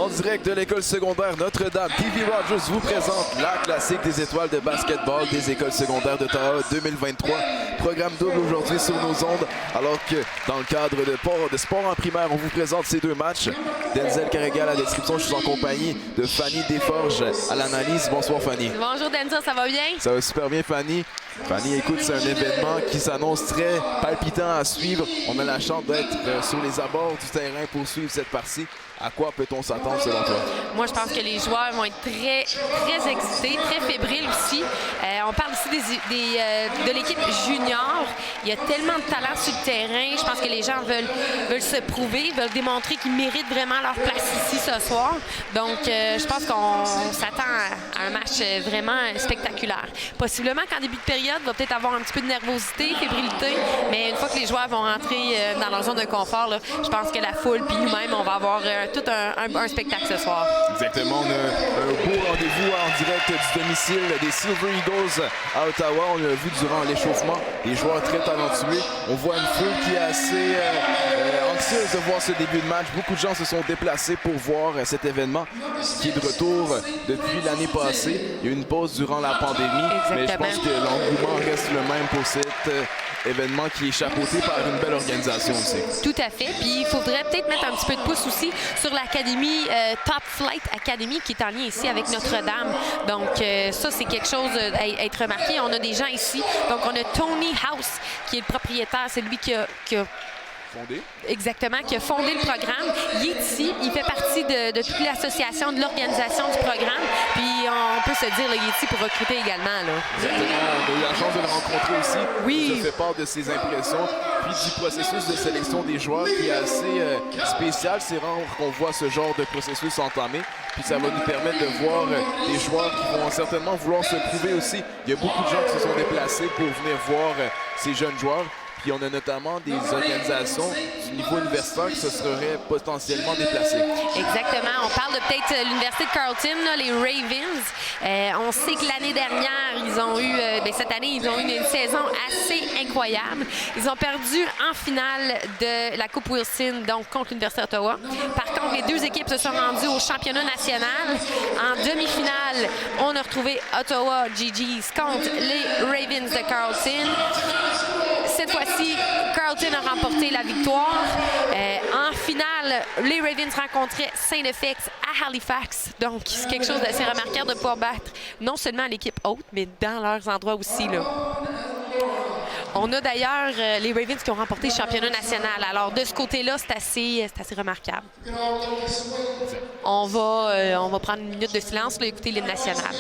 En direct de l'école secondaire Notre-Dame, TV Rogers vous présente la classique des étoiles de basketball des écoles secondaires d'Ottawa 2023. Programme double aujourd'hui sur nos ondes, alors que dans le cadre de sport en primaire, on vous présente ces deux matchs. Denzel Carregal à la description, je suis en compagnie de Fanny Desforges à l'analyse. Bonsoir Fanny. Bonjour Denzel, ça va bien? Ça va super bien Fanny. Fanny, écoute, c'est un événement qui s'annonce très palpitant à suivre. On a la chance d'être sur les abords du terrain pour suivre cette partie. À quoi peut-on s'attendre selon toi? Moi, je pense que les joueurs vont être très excités, très fébriles aussi. On parle ici de l'équipe junior. Il y a tellement de talent sur le terrain. Je pense que les gens veulent se prouver, veulent démontrer qu'ils méritent vraiment leur place ici ce soir. Donc, je pense qu'on s'attend à un match vraiment spectaculaire. Possiblement qu'en début de période, il va peut-être avoir un petit peu de nervosité, fébrilité, mais une fois que les joueurs vont rentrer dans leur zone de confort, là, je pense que la foule puis nous-mêmes, on va avoir tout un spectacle ce soir. Exactement. On a un beau rendez-vous en direct du domicile des Silver Eagles à Ottawa. On l'a vu durant l'échauffement. Des joueurs très talentueux. On voit une foule qui est assez anxieuse de voir ce début de match. Beaucoup de gens se sont déplacés pour voir cet événement qui est de retour depuis l'année passée. Il y a eu une pause durant la pandémie. Exactement. Mais je pense que l'engouement reste le même pour cet événement qui est chapeauté par une belle organisation aussi. Tout à fait. Puis il faudrait peut-être mettre un petit peu de pouce aussi sur l'académie Top Flight Academy qui est en lien ici avec Notre-Dame. Donc ça, c'est quelque chose à être remarqué. On a des gens ici. Donc on a Tony House qui est le propriétaire. C'est lui qui a Fondé. Exactement, qui a fondé le programme. Il est ici, il fait partie de toute l'association, de l'organisation du programme. Puis on peut se dire, là, il est ici pour recruter également. Là. Exactement, on a eu la chance de le rencontrer aussi. Oui. Il nous a fait part de ses impressions, puis du processus de sélection des joueurs qui est assez spécial. C'est rare qu'on voit ce genre de processus entamer. Puis ça va nous permettre de voir des joueurs qui vont certainement vouloir se prouver aussi. Il y a beaucoup de gens qui se sont déplacés pour venir voir ces jeunes joueurs. Puis on a notamment des organisations du niveau universitaire qui se seraient potentiellement déplacées. Exactement. On parle de peut-être l'Université de Carleton, là, les Ravens. On sait que l'année dernière, ils ont eu, cette année, ils ont eu une saison assez incroyable. Ils ont perdu en finale de la Coupe Wilson, donc contre l'Université d'Ottawa. Par contre, les deux équipes se sont rendues au championnat national. En demi-finale, on a retrouvé Ottawa GGs contre les Ravens de Carleton. Cette fois-ci, Carleton a remporté la victoire. En finale, les Ravens rencontraient Saint-FX à Halifax. Donc, c'est quelque chose d'assez remarquable de pouvoir battre non seulement l'équipe haute, mais dans leurs endroits aussi. Là. On a d'ailleurs les Ravens qui ont remporté le championnat national. Alors, de ce côté-là, c'est assez remarquable. On va prendre une minute de silence pour écouter l'hymne national.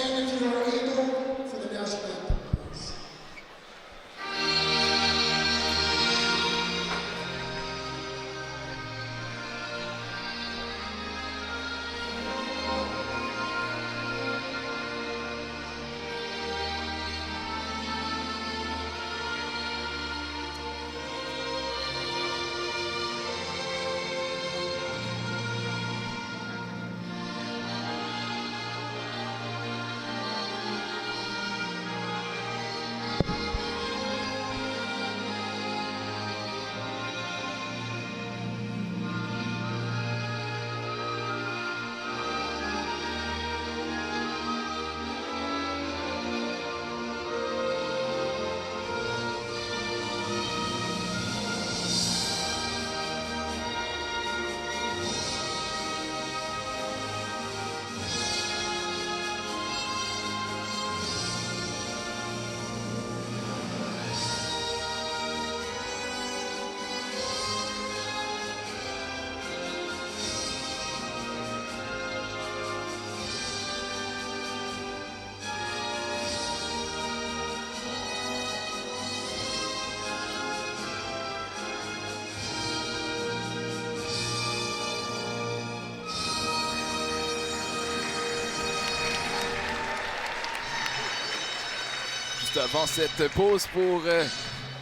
Avant cette pause pour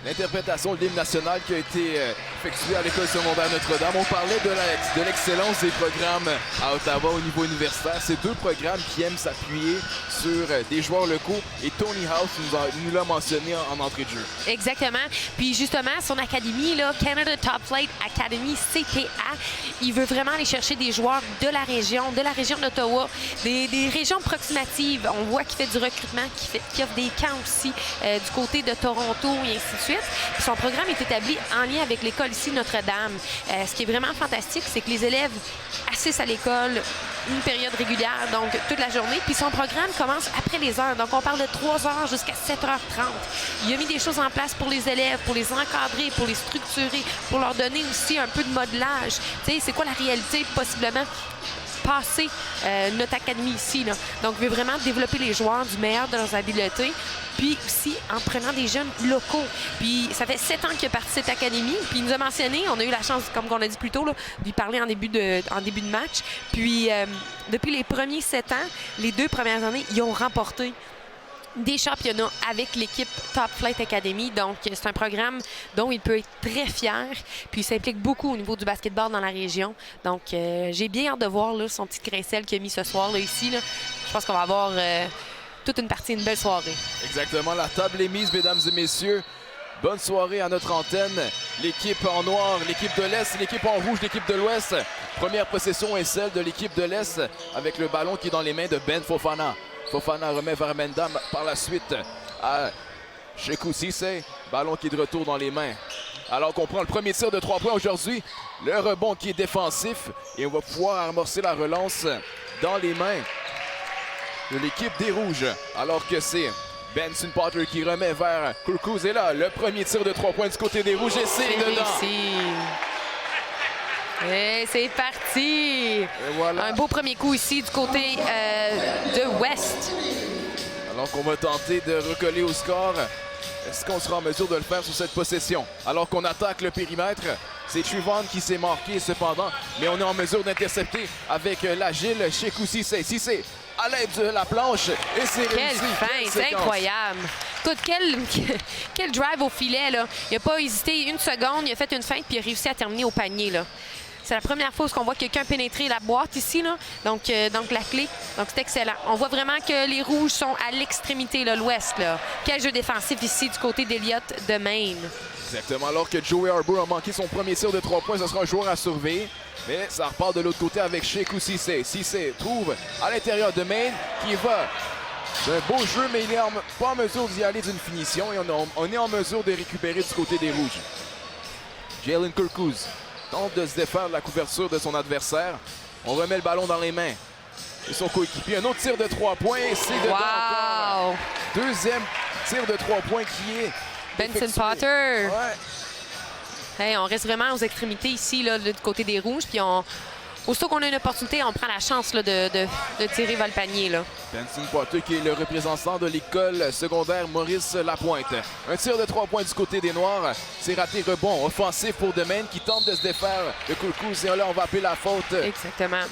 l'interprétation de l'hymne national qui a été effectué à l'école secondaire Notre-Dame. On parlait de l'excellence des programmes à Ottawa au niveau universitaire. C'est deux programmes qui aiment s'appuyer sur des joueurs locaux et Tony House nous l'a mentionné en entrée de jeu. Exactement. Puis justement, son académie, là, Canada Top Flight Academy, CTA, il veut vraiment aller chercher des joueurs de la région d'Ottawa, des régions approximatives. On voit qu'il fait du recrutement, qu'il offre des camps aussi du côté de Toronto et ainsi de suite. Puis son programme est établi en lien avec l'école ici Notre-Dame. Ce qui est vraiment fantastique, c'est que les élèves assistent à l'école une période régulière, donc toute la journée. Puis son programme commence après les heures. Donc on parle de 3 heures jusqu'à 7h30. Il a mis des choses en place pour les élèves, pour les encadrer, pour les structurer, pour leur donner aussi un peu de modelage. Tu sais, c'est quoi la réalité possiblement passer notre académie ici, là. Donc, il veut vraiment développer les joueurs du meilleur de leurs habiletés, puis aussi en prenant des jeunes locaux. Puis, ça fait 7 ans qu'il a parti cette académie, puis il nous a mentionné, on a eu la chance, comme on a dit plus tôt, d'y parler en début de match. Puis, depuis les premiers 7 ans, les 2 premières années, ils ont remporté des championnats avec l'équipe Top Flight Academy. Donc, c'est un programme dont il peut être très fier. Puis, il s'implique beaucoup au niveau du basketball dans la région. Donc, j'ai bien hâte de voir là, son petit crécelle qu'il a mis ce soir là, ici. Là. Je pense qu'on va avoir toute une belle soirée. Exactement. La table est mise, mesdames et messieurs. Bonne soirée à notre antenne. L'équipe en noir, l'équipe de l'Est, l'équipe en rouge, l'équipe de l'Ouest. Première possession est celle de l'équipe de l'Est avec le ballon qui est dans les mains de Ben Fofana. Fofana remet vers Menda par la suite à Sheku Cissé. Ballon qui est de retour dans les mains. Alors qu'on prend le premier tir de 3 points aujourd'hui. Le rebond qui est défensif. Et on va pouvoir amorcer la relance dans les mains de l'équipe des Rouges. Alors que c'est Benson Potter qui remet vers Kurkuz. Et là, le premier tir de 3 points du côté des Rouges. Et c'est dedans. Et c'est parti! Et voilà. Un beau premier coup ici du côté de West. Alors qu'on va tenter de recoller au score. Est-ce qu'on sera en mesure de le faire sur cette possession? Alors qu'on attaque le périmètre, c'est Trivon qui s'est marqué cependant, mais on est en mesure d'intercepter avec l'agile Sheku Cissé. Cissé à l'aide de la planche et c'est réussi. Quelle fin, c'est incroyable! Écoute, quel drive au filet, là. Il n'a pas hésité une seconde, il a fait une feinte puis il a réussi à terminer au panier, là. C'est la première fois qu'on voit quelqu'un pénétrer la boîte ici, là. Donc la clé. Donc, c'est excellent. On voit vraiment que les Rouges sont à l'extrémité, l'Ouest. Quel jeu défensif ici du côté d'Eliott de Maine. Exactement. Alors que Joey Harbour a manqué son premier tir de 3 points, ce sera un joueur à surveiller. Mais ça repart de l'autre côté avec Sheku Cissé. Cissé trouve à l'intérieur de Maine qui va. C'est un beau jeu, mais il n'est pas en mesure d'y aller d'une finition. Et on est en mesure de récupérer du côté des Rouges. Jalen Kurkuz tente de se défaire de la couverture de son adversaire. On remet le ballon dans les mains de son coéquipier. Un autre tir de 3 points et c'est dedans encore. Deuxième tir de 3 points qui est Benson Potter. Ouais. Hey, on reste vraiment aux extrémités ici, là, du côté des Rouges. Puis aussitôt qu'on a une opportunité, on prend la chance là, de tirer vers le panier. Là. Benson Potter qui est le représentant de l'école secondaire Maurice Lapointe. Un tir de 3 points du côté des Noirs. C'est raté, rebond offensif pour Demain qui tente de se défaire de Kurkuz. Et là, on va appeler la faute. Exactement.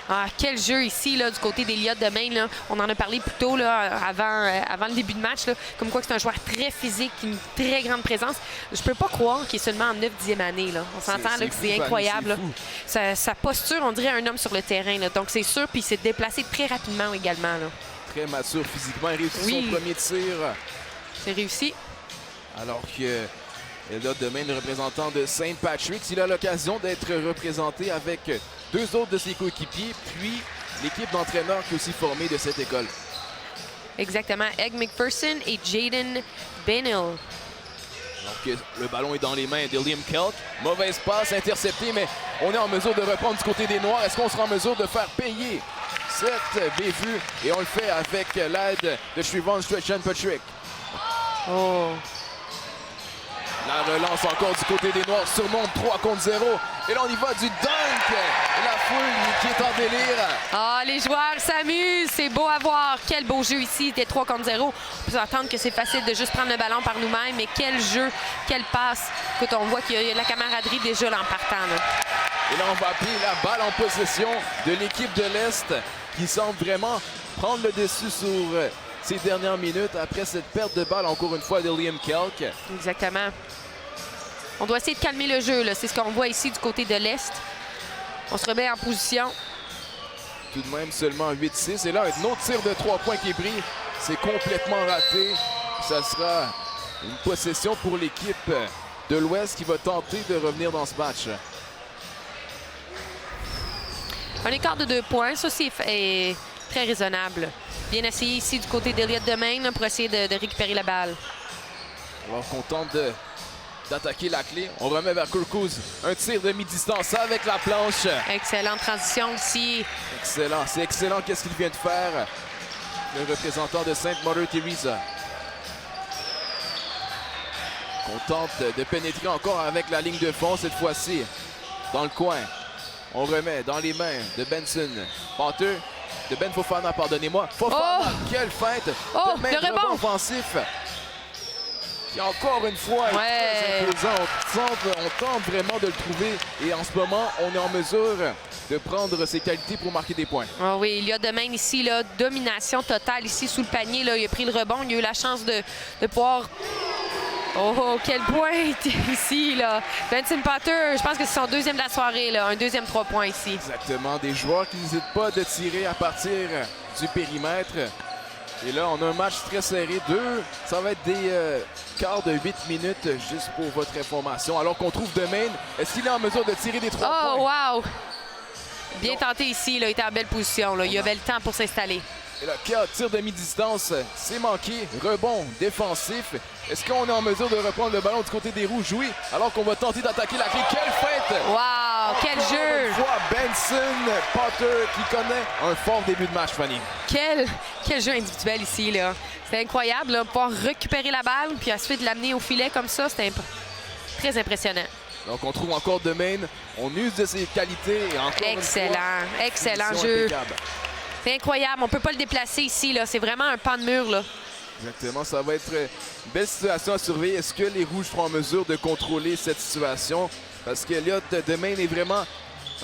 Ah, quel jeu ici là, du côté d'Eliott de Maine. Là. On en a parlé plus tôt là, avant le début de match. Là, comme quoi c'est un joueur très physique, une très grande présence. Je peux pas croire qu'il est seulement en 9e année. Là. On s'entend là, que c'est incroyable. Sa posture, on dirait un homme sur le terrain. Là. Donc c'est sûr, puis il s'est déplacé très rapidement également. Là. Très mature physiquement. Il réussit son premier tir. C'est réussi. Alors que Eliott de Maine, le représentant de St. Patrick's, il a l'occasion d'être représenté avec 2 autres de ses coéquipiers, puis l'équipe d'entraîneurs qui est aussi formée de cette école. Exactement. Egg McPherson et Jaden Benil. Donc, le ballon est dans les mains de Liam Kelk. Mauvaise passe interceptée, mais on est en mesure de reprendre du côté des Noirs. Est-ce qu'on sera en mesure de faire payer cette bévue? Et on le fait avec l'aide de Trivon Patrick. Oh! La relance encore du côté des Noirs surmonte 3 contre 0. Et là, on y va du dunk. La foule qui est en délire. Ah, les joueurs s'amusent. C'est beau à voir. Quel beau jeu ici. C'était 3 contre 0. On peut s'attendre que c'est facile de juste prendre le ballon par nous-mêmes. Mais quel jeu, quelle passe. Écoute, on voit qu'il y a la camaraderie déjà là, en partant. Là. Et là, on va appeler la balle en possession de l'équipe de l'Est qui semble vraiment prendre le dessus sur ces dernières minutes après cette perte de balle, encore une fois, de Liam Kelk. Exactement. On doit essayer de calmer le jeu. C'est ce qu'on voit ici du côté de l'Est. On se remet en position. Tout de même, seulement 8-6. Et là, un autre tir de 3 points qui est pris. C'est complètement raté. Ça sera une possession pour l'équipe de l'Ouest qui va tenter de revenir dans ce match. Un écart de 2 points. Ça aussi est très raisonnable. Bien essayé ici du côté d'Elliott Domain pour essayer de récupérer la balle. Alors qu'on tente d'attaquer la clé. On remet vers Kurkuz. Un tir de mi-distance avec la planche. Excellente transition ici. Excellent. C'est excellent qu'est-ce qu'il vient de faire. Le représentant de Sainte Mother Teresa. On tente de pénétrer encore avec la ligne de fond cette fois-ci. Dans le coin. On remet dans les mains de Benson. Panther. De Ben Fofana, pardonnez-moi. Fofana, quelle feinte. Le rebond offensif. Et encore une fois, très imposant. On tente vraiment de le trouver. Et en ce moment, on est en mesure de prendre ses qualités pour marquer des points. Oh oui, il y a de même ici, là, domination totale ici sous le panier. Là. Il a pris le rebond. Il a eu la chance de pouvoir... Oh, quel point ici, là. Benson Potter, je pense que c'est son deuxième de la soirée, là. Un deuxième 3 points ici. Exactement. Des joueurs qui n'hésitent pas de tirer à partir du périmètre. Et là, on a un match très serré. Ça va être des quarts de 8 minutes, juste pour votre information. Alors qu'on trouve Domain. Est-ce qu'il est en mesure de tirer des 3 points? Oh, wow! Bien tenté ici, là. Il était en belle position, là. Il avait le temps pour s'installer. Et là, tir de mi-distance, c'est manqué. Rebond défensif. Est-ce qu'on est en mesure de reprendre le ballon du côté des Rouges? Oui, alors qu'on va tenter d'attaquer la clé. Quelle feinte! Wow! Quel jeu! Une fois, Benson Potter qui connaît un fort début de match, Fanny. Quel jeu individuel ici, là. C'était incroyable, là, pouvoir récupérer la balle puis ensuite l'amener au filet comme ça. C'était très impressionnant. Donc, on trouve encore Domain. On use de ses qualités. Et encore excellent jeu. Impeccable. C'est incroyable. On ne peut pas le déplacer ici, là. C'est vraiment un pan de mur, là. Exactement. Ça va être une belle situation à surveiller. Est-ce que les Rouges seront en mesure de contrôler cette situation? Parce qu'Elliott Domain est vraiment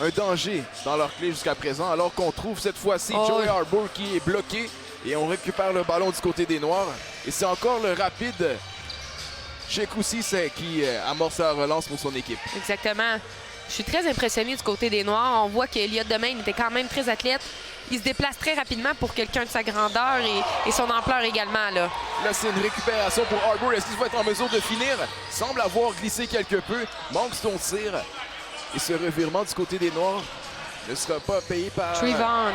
un danger dans leur clé jusqu'à présent. Alors qu'on trouve cette fois-ci Joey Harbour qui est bloqué. Et on récupère le ballon du côté des Noirs. Et c'est encore le rapide Chekoussi qui amorce la relance pour son équipe. Exactement. Je suis très impressionnée du côté des Noirs. On voit qu'Elliott Domain était quand même très athlète. Il se déplace très rapidement pour quelqu'un de sa grandeur et son ampleur également. Là, c'est une récupération pour Harbour. Est-ce qu'il va être en mesure de finir? Semble avoir glissé quelque peu. Manque son tir. Et ce revirement du côté des Noirs ne sera pas payé par... Trevon.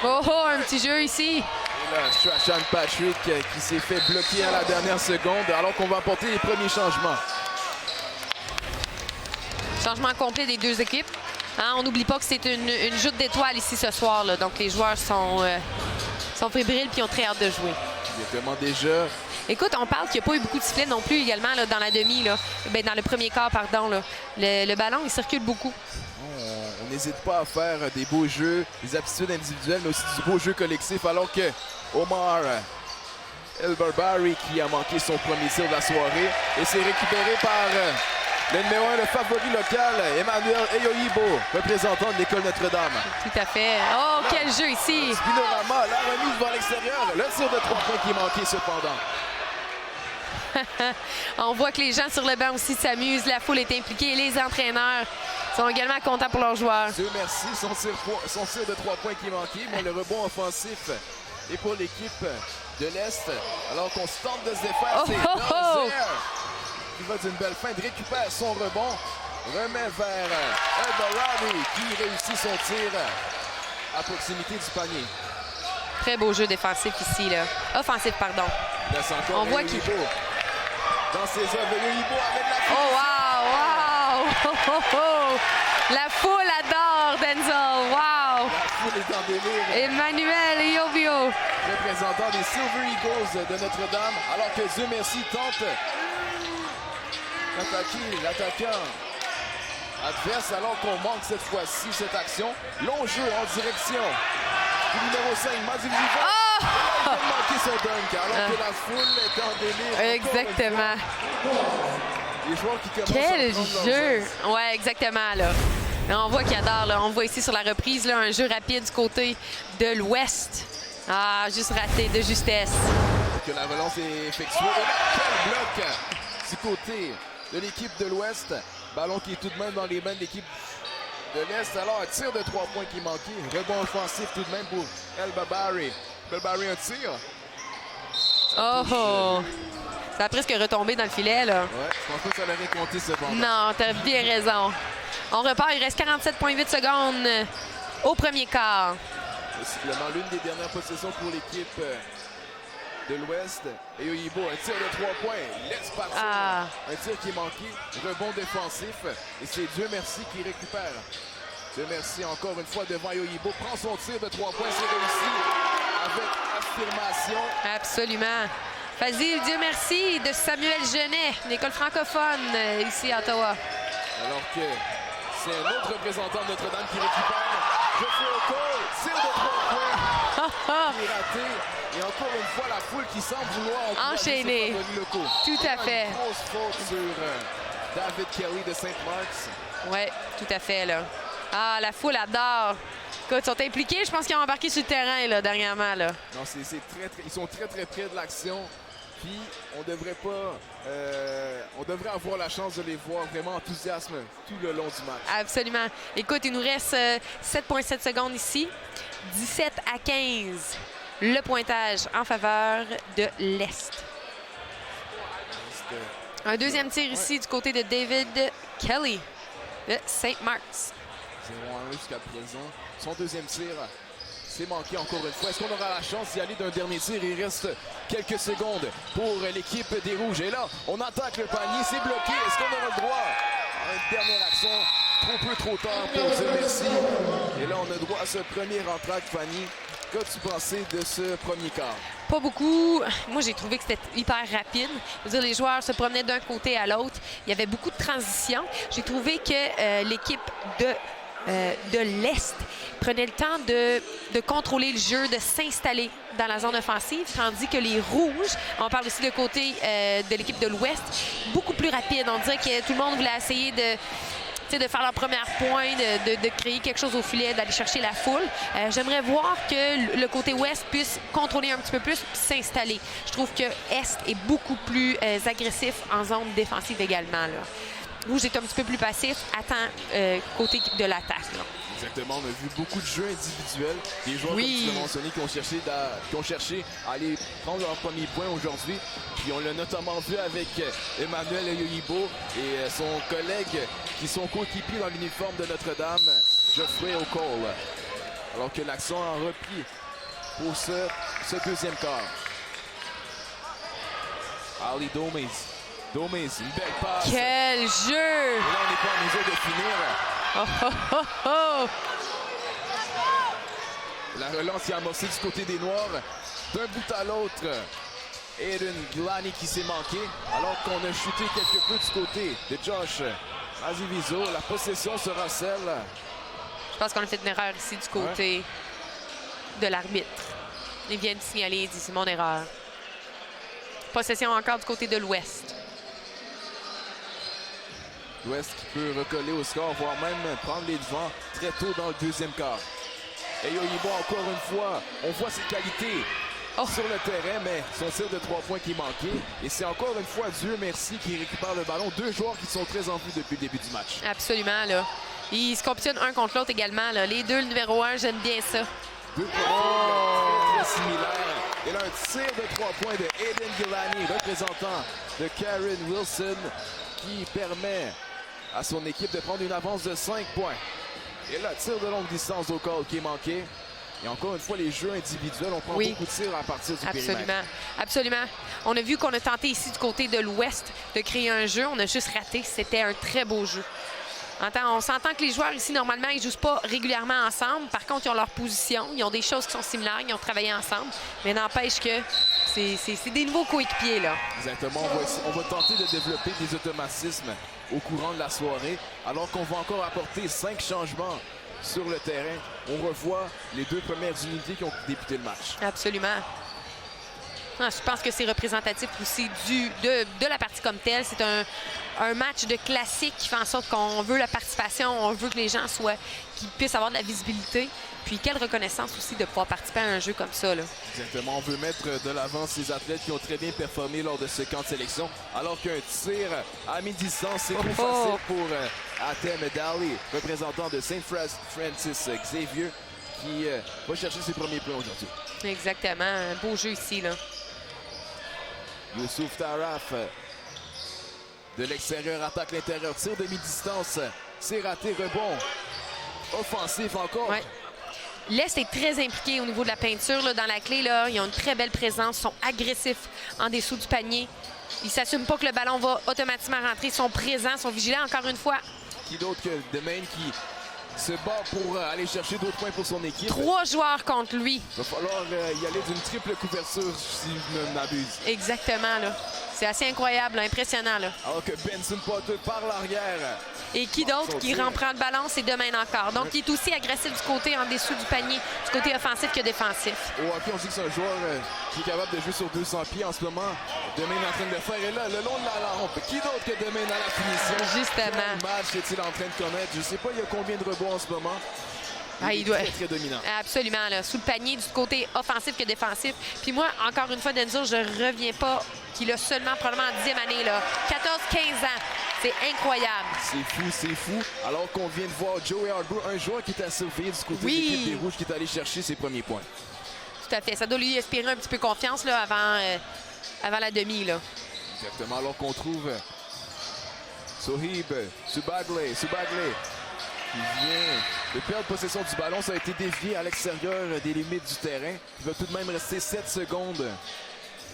Un petit jeu ici. Et là, Strachan Patrick qui s'est fait bloquer à la dernière seconde alors qu'on va apporter les premiers changements. Changement complet des deux équipes. Hein, on n'oublie pas que c'est une joute d'étoiles ici ce soir. Là. Donc, les joueurs sont fébriles et ont très hâte de jouer. Exactement, déjà. Écoute, on parle qu'il n'y a pas eu beaucoup de sifflets non plus également là, dans la demi. Là. Ben, dans le premier quart, pardon. Là. Le ballon, il circule beaucoup. On n'hésite pas à faire des beaux jeux, des aptitudes individuelles, mais aussi du beau jeu collectif. Alors que Omar El-Barbari qui a manqué son premier tir de la soirée et c'est récupéré par... le numéro 1, le favori local, Emmanuel Eyoyibo, représentant de l'école Notre-Dame. Tout à fait. Oh, là, quel jeu ici! Spinorama, la remise vers l'extérieur. Le tir de 3 points qui est manqué cependant. On voit que les gens sur le banc aussi s'amusent. La foule est impliquée. Les entraîneurs sont également contents pour leurs joueurs. Dieu merci. Son tir de 3 points qui est manqué, mais le rebond offensif est pour l'équipe de l'Est. Alors qu'on se tente de se défaire. Il va d'une belle feinte, récupère son rebond, remet vers El-Barbari qui réussit son tir à proximité du panier. Très beau jeu défensif ici, là. Offensif, pardon. On voit qu'il... Dans ses œuvres, Eyoyibo avec la foule. Oh, wow! La foule adore Denzel. Wow! La foule est en délire. Emmanuel Eyoyibo. Représentant des Silver Eagles de Notre-Dame, alors que Dieu merci tente d'attaquer l'attaquant adverse alors qu'on manque cette fois-ci cette action. Long jeu en direction du numéro 5, Madiviva. Oh! Il a manqué son dunk alors que la foule est en délire. Exactement. Les joueurs qui commencent quel à prendre jeu! Ouais, exactement. Là. On voit qu'il adore. Là. On voit ici sur la reprise là, un jeu rapide du côté de l'Ouest. Ah, juste raté de justesse. Que la relance est effectuée. Et là, quel bloc du côté de l'équipe de l'Ouest. Ballon qui est tout de même dans les mains de l'équipe de l'Est. Alors, un tir de 3 points qui manquait. Rebond offensif tout de même pour El Babari. El Babari, un tir. Oh! Ça a presque retombé dans le filet, là. Ouais, je pense pas que ça l'aurait compté cependant. Non, t'as bien raison. On repart, il reste 47,8 secondes au premier quart. Possiblement l'une des dernières possessions pour l'équipe de l'Ouest. Et Oyibo, un tir de 3 points. Laisse partir. Un tir qui est manqué. Rebond défensif. Et c'est Dieu merci qui récupère. Dieu merci encore une fois devant Oyibo. Prend son tir de 3 points. C'est réussi avec affirmation. Absolument. Facile, Dieu merci, de Samuel Genet, une école francophone ici à Ottawa. Alors que c'est un autre représentant de Notre-Dame qui récupère. Geoffrey O'Cole, tir de 3 points. Il est raté. Et encore une fois, la foule qui semble vouloir enchaîner. Tout à fait. Une grosse faute sur David Kelly de Saint-Marc's. Oui, tout à fait, là. Ah, la foule adore. Écoute, ils sont impliqués. Je pense qu'ils ont embarqué sur le terrain, là, dernièrement, là. Non, ils sont très près de l'action. Puis, on devrait pas... on devrait avoir la chance de les voir vraiment enthousiasme tout le long du match. Absolument. Écoute, il nous reste 7,7 secondes ici. 17 à 15. Le pointage en faveur de l'Est. Un deuxième tir ici du côté de David Kelly de St. Mark's. 0-1 jusqu'à présent. Son deuxième tir, c'est manqué encore une fois. Est-ce qu'on aura la chance d'y aller d'un dernier tir? Il reste quelques secondes pour l'équipe des Rouges. Et là, on attaque le panier. C'est bloqué. Est-ce qu'on aura le droit à une dernière action? Trop tard pour dire merci. Et là, on a droit à ce premier entracte, Fanny. Qu'as-tu pensé de ce premier quart? Pas beaucoup. Moi, j'ai trouvé que c'était hyper rapide. Je veux dire, les joueurs se promenaient d'un côté à l'autre. Il y avait beaucoup de transitions. J'ai trouvé que l'équipe de l'Est prenait le temps de contrôler le jeu, de s'installer dans la zone offensive, tandis que les Rouges, on parle aussi de côté de l'équipe de l'Ouest, beaucoup plus rapide. On dirait que tout le monde voulait essayer de faire leur première pointe, de créer quelque chose au filet, d'aller chercher la foule. J'aimerais voir que le côté ouest puisse contrôler un petit peu plus et s'installer. Je trouve que Est est beaucoup plus agressif en zone défensive également, là. Rouge est un petit peu plus passif, attend côté de l'attaque. Exactement, on a vu beaucoup de jeux individuels. Des joueurs, comme tu l'as mentionné, qui ont cherché à aller prendre leur premier point aujourd'hui. Puis on l'a notamment vu avec Emmanuel Oyibo et son collègue qui sont coéquipiers dans l'uniforme de Notre-Dame, Geoffrey O'Cole. Alors que l'action en repli pour ce deuxième quart. Ali Domez. Domez, une belle passe. Quel jeu! Et là, on n'est pas en mesure de finir. La relance est amorcée du côté des Noirs. D'un bout à l'autre, Aiden Gilani qui s'est manqué. Alors qu'on a chuté quelque peu du côté de Josh Azivizo. La possession sera celle. Je pense qu'on a fait une erreur ici du côté de l'arbitre. Il vient de signaler, il dit c'est mon erreur. Possession encore du côté de l'Ouest. L'Ouest qui peut recoller au score, voire même prendre les devants très tôt dans le deuxième quart. Et Oyibo, encore une fois, on voit ses qualités sur le terrain, mais son tir de 3 points qui est manqué. Et c'est encore une fois Dieu merci qui récupère le ballon. Deux joueurs qui sont très en vue depuis le début du match. Absolument, là. Ils se compétitionnent un contre l'autre également, là. Les deux, le numéro 1, j'aime bien ça. Deux profils très similaires. Et là, un tir de 3 points de Aiden Gilani, représentant de Karen Wilson, qui permet à son équipe de prendre une avance de 5 points. Et là, tir de longue distance au call qui est manqué. Et encore une fois, les jeux individuels, on prend beaucoup de tirs à partir du périmètre. Absolument. On a vu qu'on a tenté ici du côté de l'Ouest de créer un jeu. On a juste raté. C'était un très beau jeu. On s'entend que les joueurs ici, normalement, ils ne jouent pas régulièrement ensemble. Par contre, ils ont leur position. Ils ont des choses qui sont similaires. Ils ont travaillé ensemble. Mais n'empêche que c'est des nouveaux coéquipiers, là. Exactement. On va tenter de développer des automatismes au courant de la soirée, alors qu'on va encore apporter 5 changements sur le terrain. On revoit les deux premières unités qui ont débuté le match. Absolument. Je pense que c'est représentatif aussi de la partie comme telle. C'est un match de classique qui fait en sorte qu'on veut la participation, on veut que les gens qu'ils puissent avoir de la visibilité. Puis quelle reconnaissance aussi de pouvoir participer à un jeu comme ça, là. Exactement. On veut mettre de l'avant ces athlètes qui ont très bien performé lors de ce camp de sélection. Alors qu'un tir à mi-distance, c'est plus facile pour Atem Dali, représentant de St. Francis Xavier, qui va chercher ses premiers points aujourd'hui. Exactement. Un beau jeu ici, là. Youssouf Taraf, de l'extérieur, attaque l'intérieur, tir de mi-distance. C'est raté, rebond. Offensif encore. Ouais. L'Est est très impliqué au niveau de la peinture là, dans la clé. Là. Ils ont une très belle présence, sont agressifs en dessous du panier. Ils ne s'assument pas que le ballon va automatiquement rentrer. Ils sont présents, sont vigilants encore une fois. Qui d'autre que Demain qui se bat pour aller chercher d'autres points pour son équipe. 3 joueurs contre lui. Il va falloir y aller d'une triple couverture si je ne m'abuse. Exactement, là. C'est assez incroyable, là, impressionnant, là. Alors que Benson Potter par l'arrière. Et qui d'autre qui reprend le ballon, c'est Demain encore. Donc, il est aussi agressif du côté en dessous du panier, du côté offensif que défensif. Au hockey, on dit que c'est un joueur qui est capable de jouer sur 200 pieds en ce moment. Demain est en train de le faire. Et là, le long de la rampe, qui d'autre que Demain à la finition? Justement. Quel match est-il en train de connaître? Je ne sais pas, il y a combien de rebonds en ce moment. Il doit être très dominant. Absolument, là, sous le panier du côté offensif que défensif. Puis moi, encore une fois, Denzel, je ne reviens pas qu'il a seulement probablement en 10e année, là, 14-15 ans. C'est incroyable. C'est fou. Alors qu'on vient de voir Joey Harbour, un joueur qui est à surveiller du côté de l'équipe des Rouges, qui est allé chercher ses premiers points. Tout à fait. Ça doit lui inspirer un petit peu confiance là, avant la demi. Là. Exactement. Alors qu'on trouve Sohib Subagley qui vient de perdre possession du ballon. Ça a été dévié à l'extérieur des limites du terrain. Il va tout de même rester 7 secondes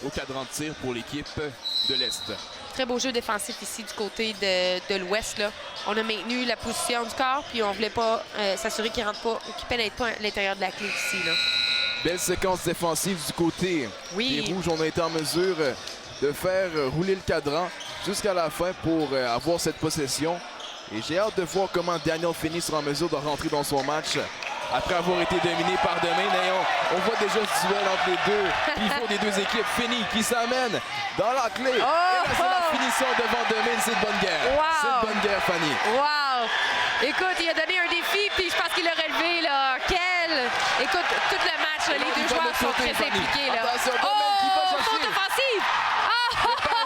au cadran de tir pour l'équipe de l'Est. Très beau jeu défensif ici du côté de l'Ouest. Là. On a maintenu la position du corps, puis on ne voulait pas s'assurer qu'il ne rentre pas ou qu'il ne pénètre pas à l'intérieur de la clé ici. Là. Belle séquence défensive du côté des Rouges. On a été en mesure de faire rouler le cadran jusqu'à la fin pour avoir cette possession. Et j'ai hâte de voir comment Daniel Finney sera en mesure de rentrer dans son match après avoir été dominé par Demain. On voit déjà ce duel entre les deux pivots des deux équipes. Finney qui s'amène dans la clé. Et là, c'est la finition devant Demain. C'est de bonne guerre. Wow. C'est de bonne guerre, Fanny. Wow! Écoute, il a donné un défi, puis je pense qu'il l'a relevé. Là. Écoute, tout le match, là, les deux joueurs sont très impliqués. Là. Attention, Demain qui va chercher. Faute offensive!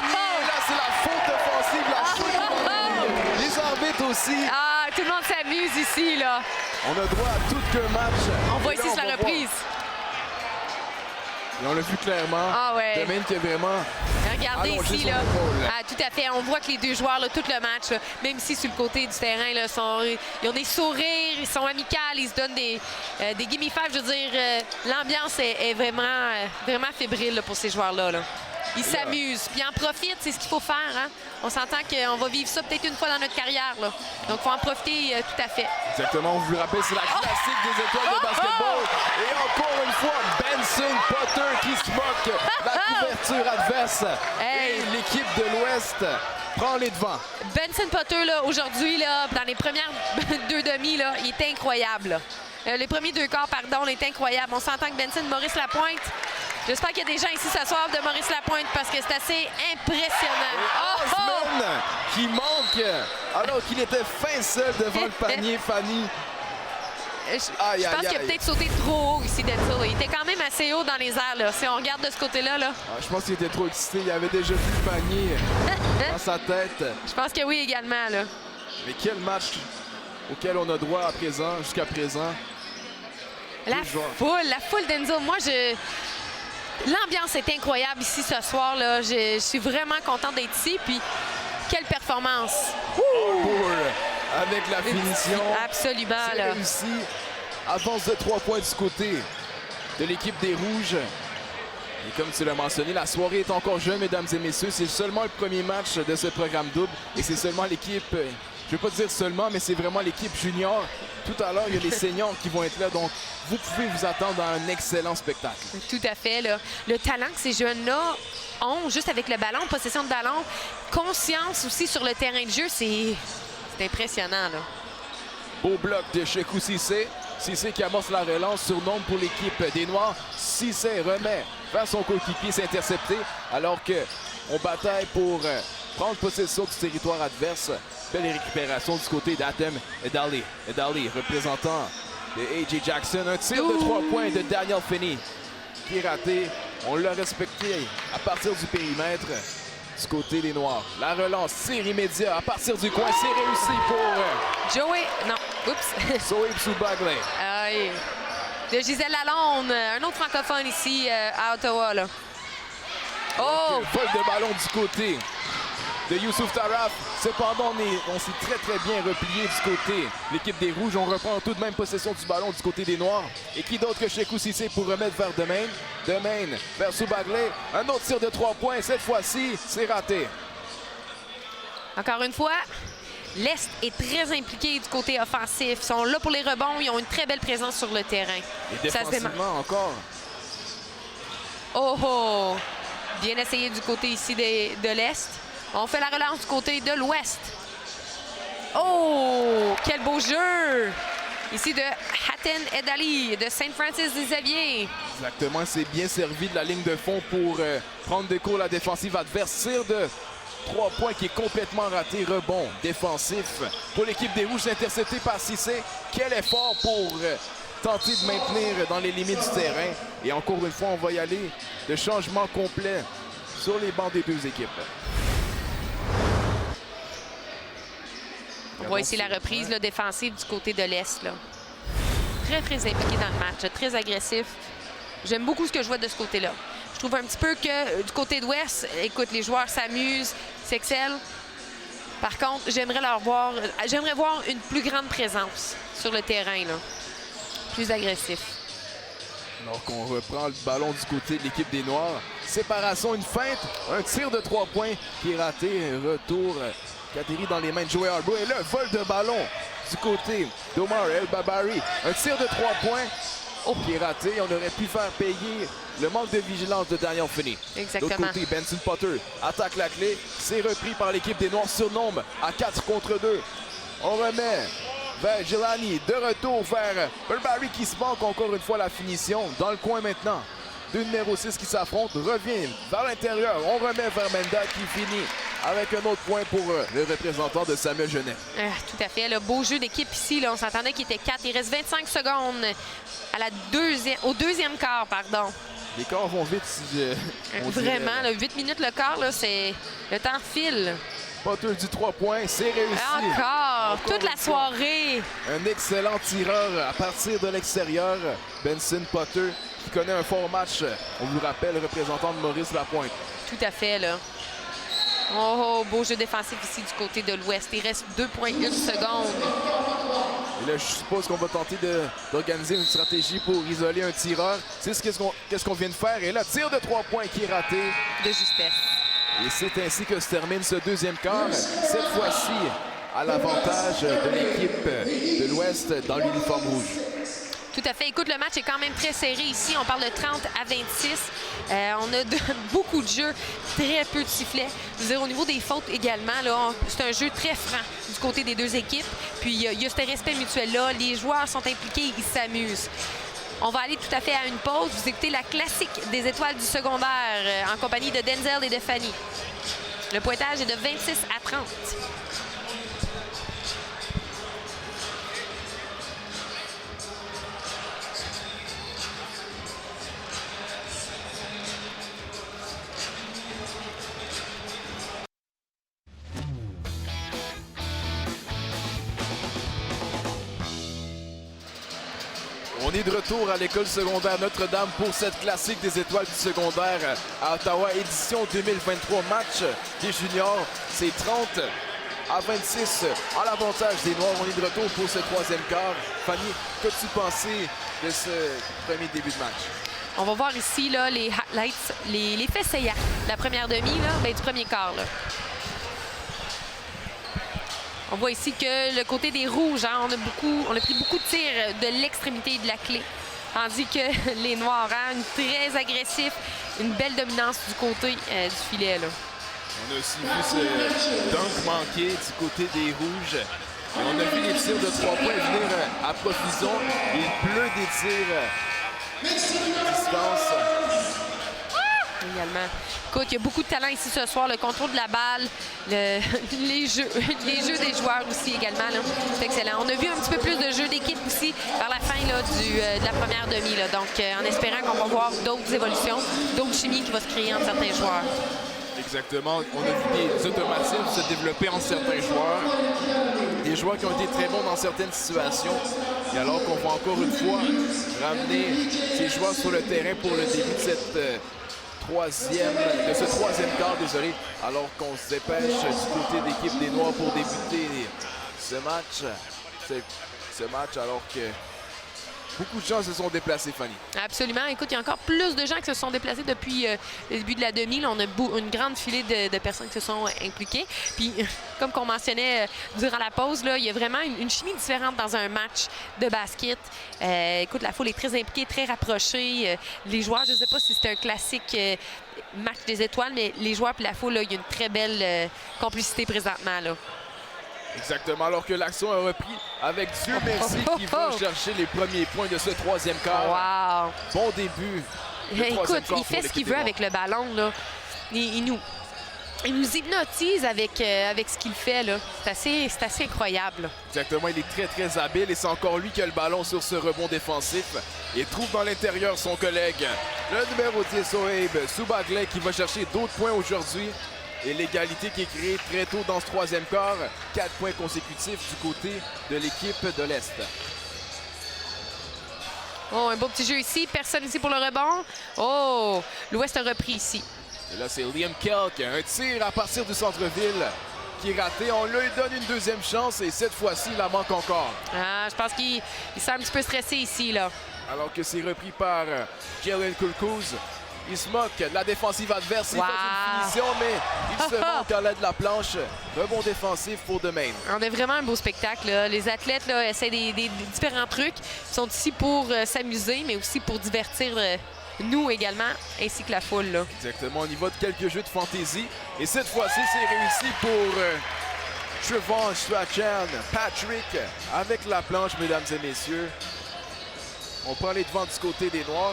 Et là, c'est la faute offensive. La chute les arbitres aussi. Tout le monde s'amuse ici, là. On a droit à tout qu'un match. On voit ici la reprise. Et on l'a vu clairement. Ouais. Demain qui est vraiment. Regardez ici, là. Tout à fait. On voit que les deux joueurs, là, tout le match, là, même si sur le côté du terrain, là, ils ont des sourires, ils sont amicaux, ils se donnent des gimme five. Je veux dire, l'ambiance est vraiment, vraiment fébrile là, pour ces joueurs-là. Là. Ils s'amusent, puis ils en profitent, c'est ce qu'il faut faire. Hein? On s'entend qu'on va vivre ça peut-être une fois dans notre carrière. Là. Donc, il faut en profiter tout à fait. Exactement, on vous le rappelle, c'est la classique des étoiles de basketball. Et encore une fois, Benson Potter qui se moque la couverture adverse. Et l'équipe de l'Ouest prend les devants. Benson Potter, là, aujourd'hui, là, dans les premières 2 demi, là, il est incroyable. Là. Les premiers 2 quarts, pardon, il est incroyable. On s'entend que Benson, Maurice Lapointe. J'espère qu'il y a des gens ici ce soir de Maurice Lapointe parce que c'est assez impressionnant. Osman qui manque alors qu'il était fin seul devant le panier, Fanny. Je pense qu'il a peut-être sauté trop haut ici, Denzel. Il était quand même assez haut dans les airs. Là. Si on regarde de ce côté-là. Là. Je pense qu'il était trop excité. Il avait déjà vu le panier dans sa tête. Je pense que oui également. Là. Mais quel match auquel on a droit à présent, jusqu'à présent. La foule, Denzel. Moi, l'ambiance est incroyable ici ce soir. Là. Je suis vraiment contente d'être ici. Puis, quelle performance! Avec la finition. Absolument. C'est réussi. Avance de 3 points du côté de l'équipe des Rouges. Et comme tu l'as mentionné, la soirée est encore jeune, mesdames et messieurs. C'est seulement le premier match de ce programme double. Et c'est seulement l'équipe, je ne vais pas dire seulement, mais c'est vraiment l'équipe junior. Tout à l'heure, il y a les seniors qui vont être là. Donc, vous pouvez vous attendre à un excellent spectacle. Tout à fait. Là. Le talent que ces jeunes-là ont, juste avec le ballon, possession de ballon, conscience aussi sur le terrain de jeu, c'est impressionnant. Là. Beau bloc de Chekou Cissé. Cissé qui amorce la relance sur nombre pour l'équipe des Noirs. Cissé remet vers son coéquipier, c'est intercepté alors qu'on bataille pour prendre possession du territoire adverse. Belle récupération du côté d'Adam Edali. Edali, représentant de A.J. Jackson. Un tir de 3 points de Daniel Finney qui est raté. On l'a respecté à partir du périmètre du côté des Noirs. La relance, tir immédiat à partir du coin. C'est réussi pour Joey, non, oups. Zoé Psoubagley. Oui. De Gisèle Lalonde, un autre francophone ici à Ottawa. Là. Oh! Vol de ballon du côté de Youssouf Taraf. Cependant, on s'est très bien replié du côté. L'équipe des Rouges, on reprend tout de même possession du ballon du côté des Noirs. Et qui d'autre que Shekou Cissé pour remettre vers Demain. Demain vers Psoubagley. Un autre tir de 3 points. Cette fois-ci, c'est raté. Encore une fois, l'Est est très impliqué du côté offensif. Ils sont là pour les rebonds. Ils ont une très belle présence sur le terrain. Et défensivement encore. Oh oh! Bien essayé du côté ici de l'Est. On fait la relance du côté de l'Ouest. Oh! Quel beau jeu! Ici de Hatten Edali de Saint Francis Xavier. Exactement, c'est bien servi de la ligne de fond pour prendre de court la défensive adverse. Tir de 3 points qui est complètement raté. Rebond défensif pour l'équipe des Rouges, intercepté par Cissé. Quel effort pour tenter de maintenir dans les limites du terrain. Et encore une fois, on va y aller de changement complet sur les bancs des deux équipes. On voit ici la reprise là, défensive du côté de l'Est. Très impliqué dans le match, très agressif. J'aime beaucoup ce que je vois de ce côté-là. Je trouve un petit peu que du côté de l'Ouest, écoute, les joueurs s'amusent, s'excellent. Par contre, j'aimerais voir une plus grande présence sur le terrain, là. Plus agressif. Alors qu'on reprend le ballon du côté de l'équipe des Noirs. Séparation, une feinte, un tir de 3 points qui est raté. Un retour qui atterrit dans les mains de Joey Harbour. Et là, un vol de ballon du côté d'Omar El Babari. Un tir de 3 points qui est raté. On aurait pu faire payer le manque de vigilance de Daniel Finney. Exactement. De l'autre côté, Benson Potter attaque la clé. C'est repris par l'équipe des Noirs sur nombre à 4 contre 2. On remet vers Jelani, de retour vers Burberry qui se manque encore une fois la finition. Dans le coin maintenant, deux numéro 6 qui s'affrontent, revient vers l'intérieur. On remet vers Menda qui finit avec un autre point pour le représentant de Samuel Genet. Tout à fait, le beau jeu d'équipe ici, là, on s'entendait qu'il était 4. Il reste 25 secondes au deuxième quart, pardon. Les quarts vont vite. Si vraiment, là, 8 minutes le quart, là, c'est le temps file. Potter du 3 points, c'est réussi. Encore toute la soirée. Un excellent tireur à partir de l'extérieur. Benson Potter qui connaît un fort match. On vous rappelle, représentant de Maurice Lapointe. Tout à fait, là. Oh, beau jeu défensif ici du côté de l'Ouest. Il reste 2,1 secondes. Et là, je suppose qu'on va tenter d'organiser une stratégie pour isoler un tireur. C'est qu'est-ce qu'on vient de faire. Et là, tir de 3 points qui est raté. De justesse. Et c'est ainsi que se termine ce deuxième quart. Cette fois-ci, à l'avantage de l'équipe de l'Ouest dans l'uniforme rouge. Tout à fait. Écoute, le match est quand même très serré ici. On parle de 30 à 26. On a beaucoup de jeux, très peu de sifflets. Je veux dire, au niveau des fautes également, c'est un jeu très franc du côté des deux équipes. Puis, il y a ce respect mutuel-là. Les joueurs sont impliqués, ils s'amusent. On va aller tout à fait à une pause. Vous écoutez la classique des étoiles du secondaire en compagnie de Denzel et de Fanny. Le pointage est de 26 à 30. On est de retour à l'école secondaire Notre-Dame pour cette classique des étoiles du secondaire à Ottawa, édition 2023, match des juniors. C'est 30 à 26 à l'avantage des Noirs. On est de retour pour ce troisième quart. Fanny, qu'as-tu pensé de ce premier début de match? On va voir ici là, les highlights, les faits saillants. La première demi du premier quart. Là. On voit ici que le côté des Rouges, on a pris beaucoup de tirs de l'extrémité de la clé. Tandis que les Noirs, très agressifs, une belle dominance du côté du filet. Là. On a aussi vu ce dunk manqué du côté des Rouges. Et on a vu les tirs de 3 points venir à profusion. Il pleut des tirs distance. Également. Écoute, il y a beaucoup de talent ici ce soir. Le contrôle de la balle, les jeux des joueurs aussi également. C'est excellent. On a vu un petit peu plus de jeux d'équipe aussi vers la fin là, de la première demi. Là. Donc, en espérant qu'on va voir d'autres évolutions, d'autres chimies qui vont se créer entre certains joueurs. Exactement. On a vu des automatismes se développer en certains joueurs. Des joueurs qui ont été très bons dans certaines situations. Et alors qu'on va encore une fois ramener ces joueurs sur le terrain pour le début de ce troisième quart, désolé, alors qu'on se dépêche du côté d'équipe des Noirs pour débuter ce match. Ce match alors que beaucoup de gens se sont déplacés, Fanny. Absolument. Écoute, il y a encore plus de gens qui se sont déplacés depuis le début de la demi. Là, on a une grande filée de personnes qui se sont impliquées. Puis, comme qu'on mentionnait durant la pause, là, il y a vraiment une chimie différente dans un match de basket. Écoute, la foule est très impliquée, très rapprochée. Les joueurs, je ne sais pas si c'est un classique match des étoiles, mais les joueurs et la foule, là, il y a une très belle complicité présentement. Là. Exactement, alors que l'action a repris avec Dieu merci qui va chercher les premiers points de ce troisième quart. Wow. Bon début. Écoute, il fait ce qu'il veut avec le ballon. Là. Il nous hypnotise avec ce qu'il fait. C'est assez incroyable. Exactement, il est très, très habile et c'est encore lui qui a le ballon sur ce rebond défensif. Il trouve dans l'intérieur son collègue, le numéro 10, Oabe Soubagley, qui va chercher d'autres points aujourd'hui. Et l'égalité qui est créée très tôt dans ce troisième quart. 4 points consécutifs du côté de l'équipe de l'Est. Oh, un beau petit jeu ici. Personne ici pour le rebond. Oh, l'Ouest a repris ici. Et là, c'est Liam Kelk. Un tir à partir du centre-ville qui est raté. On lui donne une deuxième chance et cette fois-ci, il la manque encore. Ah, je pense qu'il semble un petit peu stressé ici, là. Alors que c'est repris par Jalen Kulkuz. Il se moque de la défensive adverse. Il fait une finition, mais il se manque à l'aide de la planche. Rebond défensif pour Demain. On a vraiment un beau spectacle. Là. Les athlètes là, essaient des différents trucs. Ils sont ici pour s'amuser, mais aussi pour divertir nous également, ainsi que la foule. Là. Exactement. On y va de quelques jeux de fantaisie. Et cette fois-ci, c'est réussi pour Trevon Strachan. Patrick avec la planche, mesdames et messieurs. On prend les devants du côté des Noirs.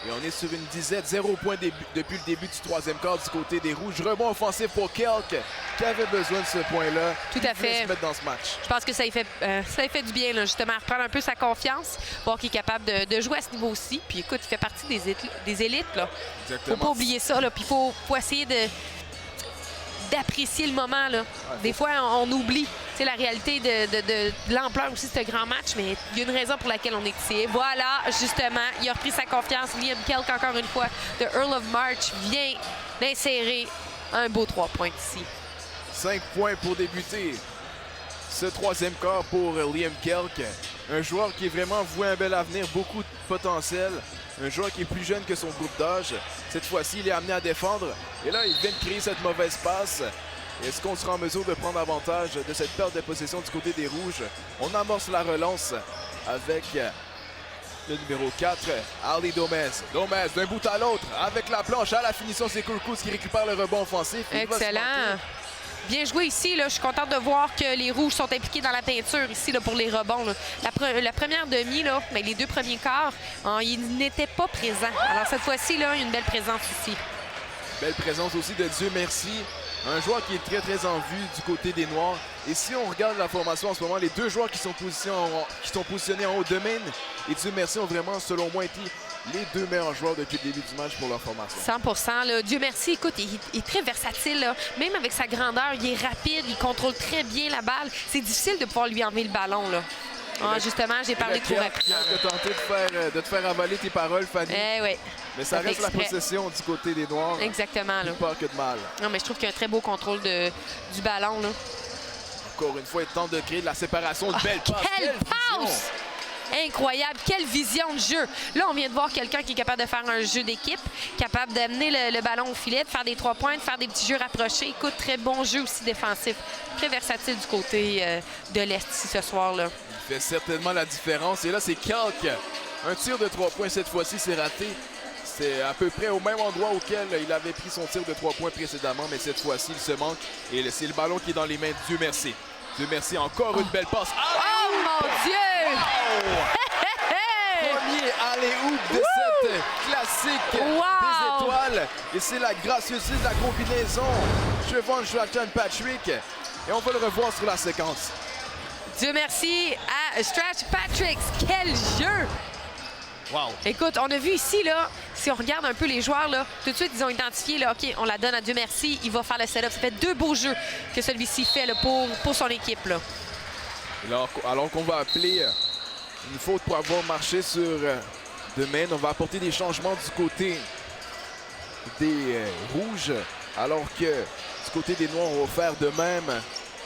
Et on est sur une disette, 0 points depuis le début du troisième quart du côté des Rouges. Rebond offensif pour Kelk, qui avait besoin de ce point-là. Tout à fait. Se mettre dans ce match. Je pense que ça lui fait du bien, là, justement, à reprendre un peu sa confiance, voir qu'il est capable de jouer à ce niveau-ci. Puis écoute, il fait partie des élites. Là. Exactement. Faut pas oublier ça. Là. Puis il faut essayer d'apprécier le moment. Là. Des fois, on oublie la réalité de l'ampleur aussi de ce grand match, mais il y a une raison pour laquelle on est ici. Voilà, justement, il a repris sa confiance. Liam Kelk, encore une fois, de Earl of March, vient d'insérer un beau 3 points ici. 5 points pour débuter ce troisième quart pour Liam Kelk. Un joueur qui est vraiment voué un bel avenir, beaucoup de potentiel. Un joueur qui est plus jeune que son groupe d'âge. Cette fois-ci, il est amené à défendre. Et là, il vient de créer cette mauvaise passe. Est-ce qu'on sera en mesure de prendre avantage de cette perte de possession du côté des Rouges? On amorce la relance avec le numéro 4, Ali Domez. Domez d'un bout à l'autre avec la planche à la finition. C'est Kulkuz qui récupère le rebond offensif. Excellent. Bien joué ici. Là. Je suis contente de voir que les Rouges sont impliqués dans la peinture ici là, pour les rebonds. Là. La première demi, là, mais les deux premiers quarts, ils n'étaient pas présents. Alors cette fois-ci, là, une belle présence ici. Belle présence aussi de Dieu merci. Un joueur qui est très, très en vue du côté des Noirs. Et si on regarde la formation en ce moment, les deux joueurs qui sont positionnés en haut de main et Dieu merci ont vraiment, selon moi, été les deux meilleurs joueurs depuis le début du match pour leur formation. 100%. Là. Dieu merci, écoute, il est très versatile. Là. Même avec sa grandeur, il est rapide, il contrôle très bien la balle. C'est difficile de pouvoir lui enlever le ballon. Là. Ah, justement, j'ai parlé trop rapidement. Tu as tenté de te faire avaler tes paroles, Fanny. Oui. Mais ça reste la possession du côté des Noirs. Exactement. Là. Pas que de mal. Non, mais je trouve qu'il y a un très beau contrôle du ballon. Là. Encore une fois, il tente de créer de la séparation. Une belle passe. Quelle passe! Incroyable, quelle vision de jeu. Là, on vient de voir quelqu'un qui est capable de faire un jeu d'équipe, capable d'amener le ballon au filet, de faire des 3 points, de faire des petits jeux rapprochés. Écoute, très bon jeu aussi défensif. Très versatile du côté de l'Est ici ce soir-là. Il fait certainement la différence. Et là, c'est Kelk. Un tir de 3 points cette fois-ci, c'est raté. C'est à peu près au même endroit auquel il avait pris son tir de 3 points précédemment, mais cette fois-ci, il se manque. Et c'est le ballon qui est dans les mains de Dieu merci. Dieu merci, encore une belle passe. Oh mon Dieu! Premier alley-oop de cette classique des étoiles. Et c'est la gracieuseté de la combinaison. Trevon Patrick. Et on va le revoir sur la séquence. Dieu merci à Stretch Patrick. Quel jeu! Wow. Écoute, on a vu ici, là, si on regarde un peu les joueurs, là, tout de suite, ils ont identifié, là, OK, on la donne à Dieu merci, il va faire le setup. Ça fait 2 beaux jeux que celui-ci fait là, pour son équipe. Là. Alors qu'on va appeler une faute pour avoir marché sur Demain, on va apporter des changements du côté des Rouges, alors que du côté des Noirs, on va faire de même.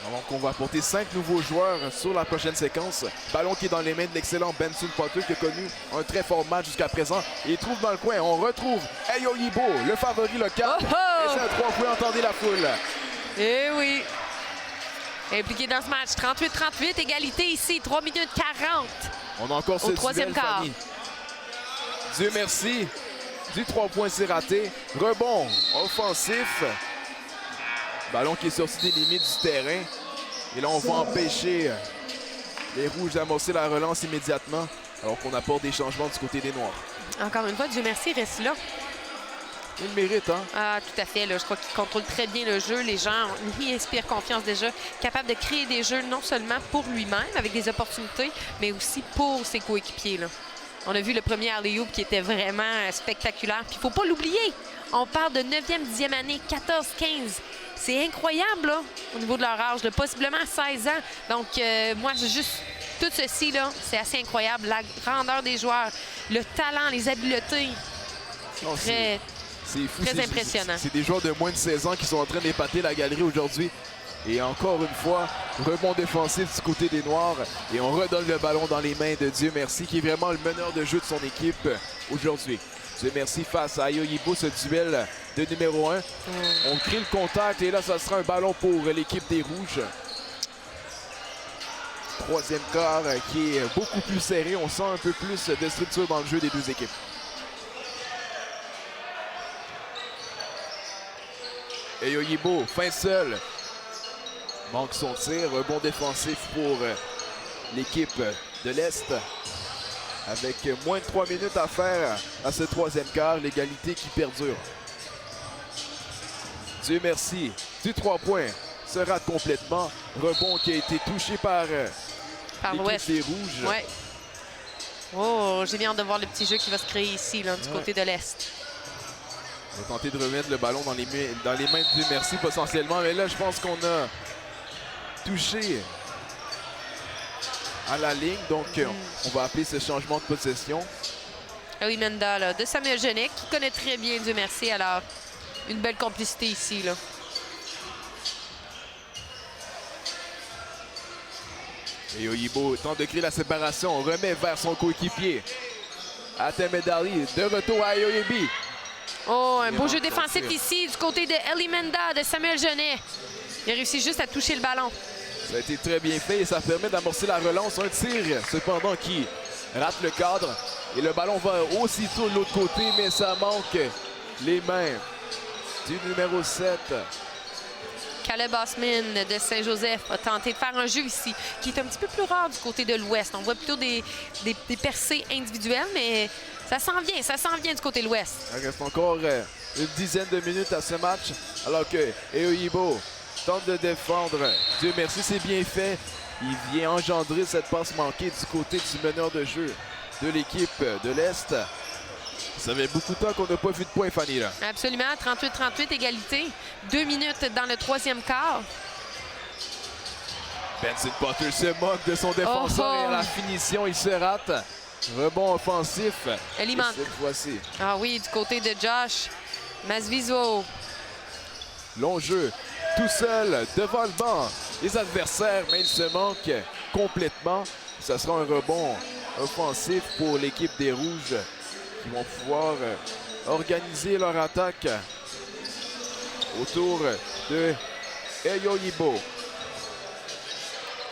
Alors qu'on va apporter 5 nouveaux joueurs sur la prochaine séquence. Ballon qui est dans les mains de l'excellent Benson Potter qui a connu un très fort match jusqu'à présent. Il trouve dans le coin. On retrouve Ayo Yibo, le favori local. Oh oh! Et c'est un 3 points, entendez la foule. Eh oui. Impliqué dans ce match. 38-38, égalité ici. 3 minutes 40. On a encore ce troisième duel, quart. Fanny. Dieu merci. Du 3 points, c'est raté. Rebond offensif. Ballon qui est sorti des limites du terrain. Et là, on va empêcher les Rouges d'amorcer la relance immédiatement, alors qu'on apporte des changements du côté des Noirs. Encore une fois, Dieu merci, reste là. Il le mérite, hein? Ah, tout à fait. Là. Je crois qu'il contrôle très bien le jeu. Les gens lui inspirent confiance déjà. Capable de créer des jeux non seulement pour lui-même, avec des opportunités, mais aussi pour ses coéquipiers. Là. On a vu le premier alley-oop qui était vraiment spectaculaire. Puis il ne faut pas l'oublier. On parle de 9e, 10e année, 14-15. C'est incroyable, là, au niveau de leur âge, là, possiblement 16 ans. Donc, moi, juste tout ceci, là, c'est assez incroyable. La grandeur des joueurs, le talent, les habiletés. C'est fou, très impressionnant. C'est des joueurs de moins de 16 ans qui sont en train d'épater la galerie aujourd'hui. Et encore une fois, rebond défensif du côté des Noirs. Et on redonne le ballon dans les mains de Dieu merci, qui est vraiment le meneur de jeu de son équipe aujourd'hui. Dieu merci face à Ayo Yibo, ce duel de numéro 1. On crée le contact et là, ça sera un ballon pour l'équipe des Rouges. Troisième quart qui est beaucoup plus serré. On sent un peu plus de structure dans le jeu des deux équipes. Ayo Yibo, fin seul. Manque son tir. Rebond défensif pour l'équipe de l'Est. Avec moins de 3 minutes à faire à ce troisième quart, l'égalité qui perdure. Dieu merci. Du 3 points se rate complètement. Rebond qui a été touché par l'équipe des Rouges. Ouais. Oh, j'ai bien hâte de voir le petit jeu qui va se créer ici, là, du côté de l'Est. On va tenter de remettre le ballon dans les mains de Dieu merci potentiellement. Mais là, je pense qu'on a touché à la ligne. Donc, on va appeler ce changement de possession. Oui, Menda, là, de Samuel Genet, qui connaît très bien Dieu merci. Alors, une belle complicité ici, là. Et Oyibo tente de créer la séparation. On remet vers son coéquipier. Atemedali, de retour à Ayoyebi. Oh, un beau jeu défensif ici du côté de Elimenda, de Samuel Genet. Il a réussi juste à toucher le ballon. Ça a été très bien fait et ça permet d'amorcer la relance. Un tir, cependant, qui rate le cadre. Et le ballon va aussitôt de l'autre côté, mais ça manque les mains du numéro 7. Caleb Osman de Saint-Joseph a tenté de faire un jeu ici qui est un petit peu plus rare du côté de l'Ouest. On voit plutôt des percées individuelles, mais ça s'en vient du côté de l'Ouest. Il reste encore une dizaine de minutes à ce match, alors que Oyibo tente de défendre. Dieu merci, c'est bien fait. Il vient engendrer cette passe manquée du côté du meneur de jeu de l'équipe de l'Est. Ça fait beaucoup de temps qu'on n'a pas vu de points, Fanny, là. Absolument. 38-38, égalité. 2 minutes dans le troisième quart. Benson Potter se moque de son défenseur et à la finition, il se rate. Rebond offensif. Cette fois-ci. Ah oui, du côté de Josh Masviso. Long jeu, tout seul, devant le banc. Les adversaires, mais il se manque complètement. Ça sera un rebond offensif pour l'équipe des Rouges, qui vont pouvoir organiser leur attaque autour de Ayo Yibo.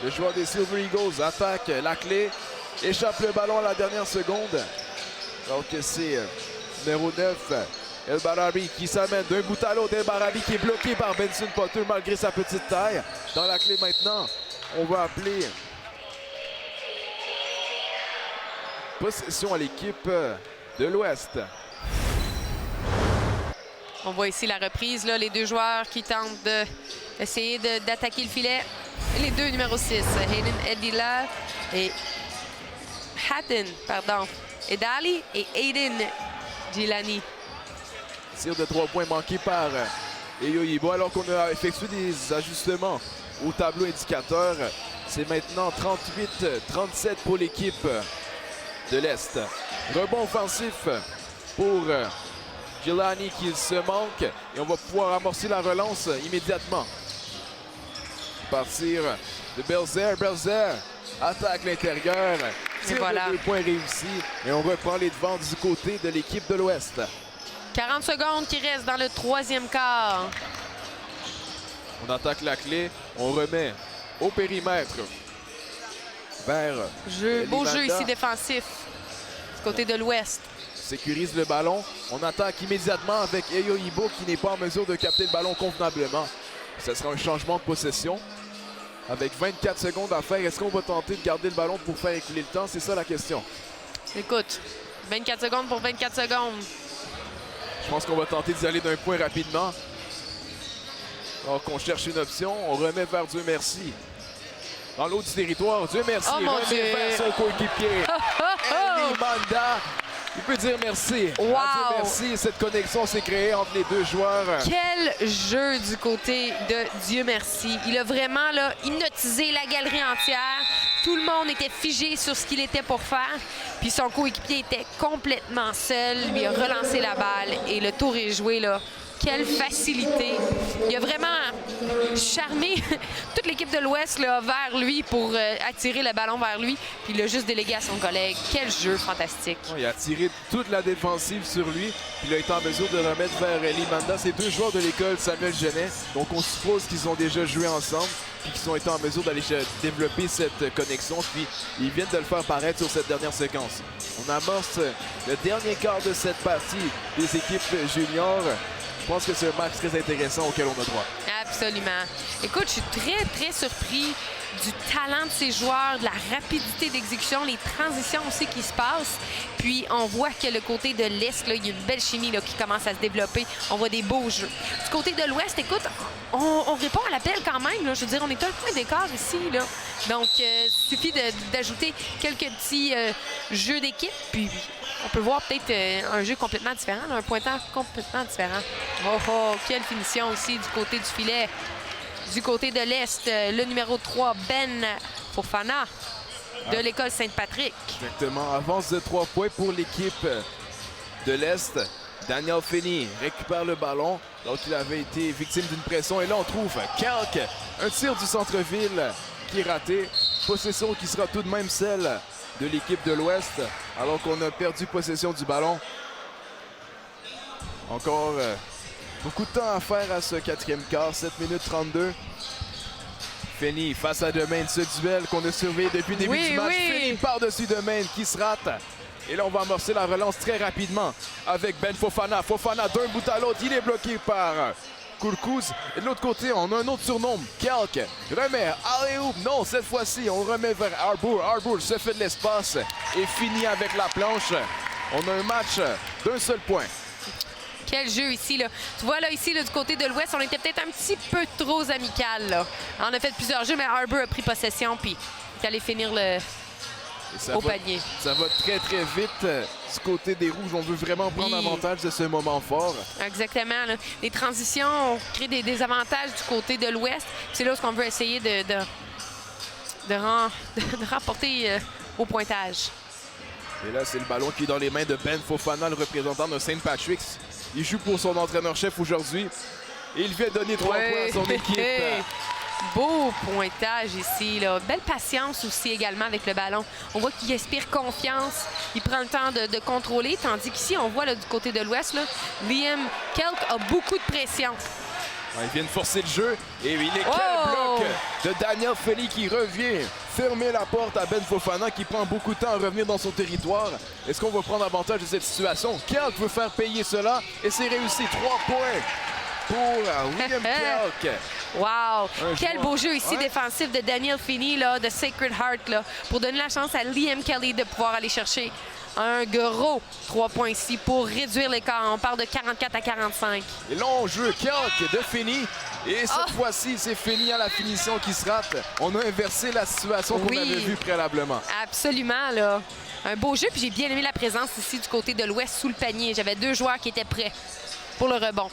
Le joueur des Silver Eagles attaque la clé, échappe le ballon à la dernière seconde. Alors que c'est numéro 9, El Barabi, qui s'amène d'un bout à l'autre. El Barabi qui est bloqué par Benson Potter malgré sa petite taille. Dans la clé maintenant, On va appeler possession à l'équipe de l'Ouest. On voit ici la reprise, là, les deux joueurs qui tentent d'essayer d'attaquer le filet. Les deux numéro 6, Hayden Edila et Edali et Aiden Gilani. Tir de 3 points manqué par Eyo Yibo alors qu'on a effectué des ajustements au tableau indicateur. C'est maintenant 38-37 pour l'équipe de l'Est. Rebond offensif pour Gilani qui se manque et on va pouvoir amorcer la relance immédiatement. Partir de Belzer. Belzer attaque l'intérieur. Tir de 2 points réussi et on reprend les devants du côté de l'équipe de l'Ouest. 40 secondes qui restent dans le troisième quart. On attaque la clé, on remet au périmètre vers beau jeu ici défensif du côté de l'Ouest. Sécurise le ballon. On attaque immédiatement avec Eyo Yibo qui n'est pas en mesure de capter le ballon convenablement. Ce sera un changement de possession. Avec 24 secondes à faire, est-ce qu'on va tenter de garder le ballon pour faire écouler le temps? C'est ça la question. Écoute, 24 secondes pour 24 secondes. Je pense qu'on va tenter d'y aller d'un point rapidement. Alors qu'on cherche une option, on remet vers Dieu merci. Dans l'autre du territoire, Dieu merci. Remet vers son coéquipier. Eli Manda. Il peut dire merci. Wow. Dieu merci. Cette connexion s'est créée entre les deux joueurs. Quel jeu du côté de Dieu merci. Il a vraiment là, hypnotisé la galerie entière. Tout le monde était figé sur ce qu'il était pour faire. Puis son coéquipier était complètement seul. Lui a relancé la balle et le tour est joué là. Quelle facilité. Il a vraiment charmé toute l'équipe de l'Ouest là, vers lui pour attirer le ballon vers lui. Puis il l'a juste délégué à son collègue. Quel jeu fantastique. Il a tiré toute la défensive sur lui. Puis il a été en mesure de remettre vers Eli Manda. C'est deux joueurs de l'école Samuel Genet. Donc on suppose qu'ils ont déjà joué ensemble. Puis qu'ils ont été en mesure d'aller développer cette connexion. Puis ils viennent de le faire paraître sur cette dernière séquence. On amorce le dernier quart de cette partie des équipes juniors. Je pense que c'est un match très intéressant auquel on a droit. Absolument. Écoute, je suis très, très surpris du talent de ces joueurs, de la rapidité d'exécution, les transitions aussi qui se passent. Puis, on voit que le côté de l'Est, là, il y a une belle chimie là, qui commence à se développer. On voit des beaux jeux. Du côté de l'Ouest, écoute, on répond à l'appel quand même. Là. Je veux dire, on est un point d'écart ici. Là. Donc, il suffit d'ajouter quelques petits jeux d'équipe. Puis, on peut voir peut-être un jeu complètement différent, un pointeur complètement différent. Oh, quelle finition aussi du côté du filet. Du côté de l'Est, le numéro 3, Ben Fofana, de l'école Sainte-Patrick. Exactement. Avance de 3 points pour l'équipe de l'Est. Daniel Finney récupère le ballon alors qu'il avait été victime d'une pression. Et là, on trouve Kelk. Un tir du centre-ville qui est raté. Possession qui sera tout de même celle de l'équipe de l'Ouest alors qu'on a perdu possession du ballon. Encore beaucoup de temps à faire à ce quatrième quart, 7 minutes 32. Finney face à Demain, ce duel qu'on a surveillé depuis le début du match. Finney par-dessus Demain qui se rate. Et là, on va amorcer la relance très rapidement avec Ben Fofana. Fofana d'un bout à l'autre, il est bloqué par Kourkouz. Et de l'autre côté, on a un autre surnom, Kelk. Remet, allez-oop, non, cette fois-ci, on remet vers Harbour. Harbour se fait de l'espace et finit avec la planche. On a un match d'un seul point. Quel jeu ici, là. Tu vois, là, ici, là, du côté de l'Ouest, on était peut-être un petit peu trop amical, là. On a fait plusieurs jeux, mais Harbour a pris possession, puis il est allé finir au panier. Ça va très, très vite du côté des Rouges. On veut vraiment prendre avantage de ce moment fort. Exactement. Là. Les transitions créent des avantages du côté de l'Ouest. C'est là où on veut essayer de remporter au pointage. Et là, c'est le ballon qui est dans les mains de Ben Fofana, le représentant de St. Patrick's. Il joue pour son entraîneur-chef aujourd'hui. Et il vient donner 3 points à son équipe. Beau pointage ici. Là. Belle patience aussi également avec le ballon. On voit qu'il inspire confiance. Il prend le temps de contrôler. Tandis qu'ici, on voit là, du côté de l'Ouest, Liam Kelk a beaucoup de pression. Il vient de forcer le jeu. Et il est quel bloc de Daniel Finney qui revient fermer la porte à Ben Fofana qui prend beaucoup de temps à revenir dans son territoire. Est-ce qu'on va prendre avantage de cette situation? Kelk veut faire payer cela et c'est réussi. 3 points pour William Kelk. Wow! Quel joueur. beau jeu ici Ouais. défensif de Daniel Finney là, de Sacred Heart là, pour donner la chance à Liam Kelly de pouvoir aller chercher un gros 3 points ici pour réduire l'écart. On parle de 44 à 45. Et long jeu, Kelk de Finney. Et cette fois-ci, c'est Finney à la finition qui se rate. On a inversé la situation qu'on Oui. avait vue préalablement. Absolument, là. Un beau jeu, puis j'ai bien aimé la présence ici du côté de l'Ouest sous le panier. J'avais 2 joueurs qui étaient prêts pour le rebond.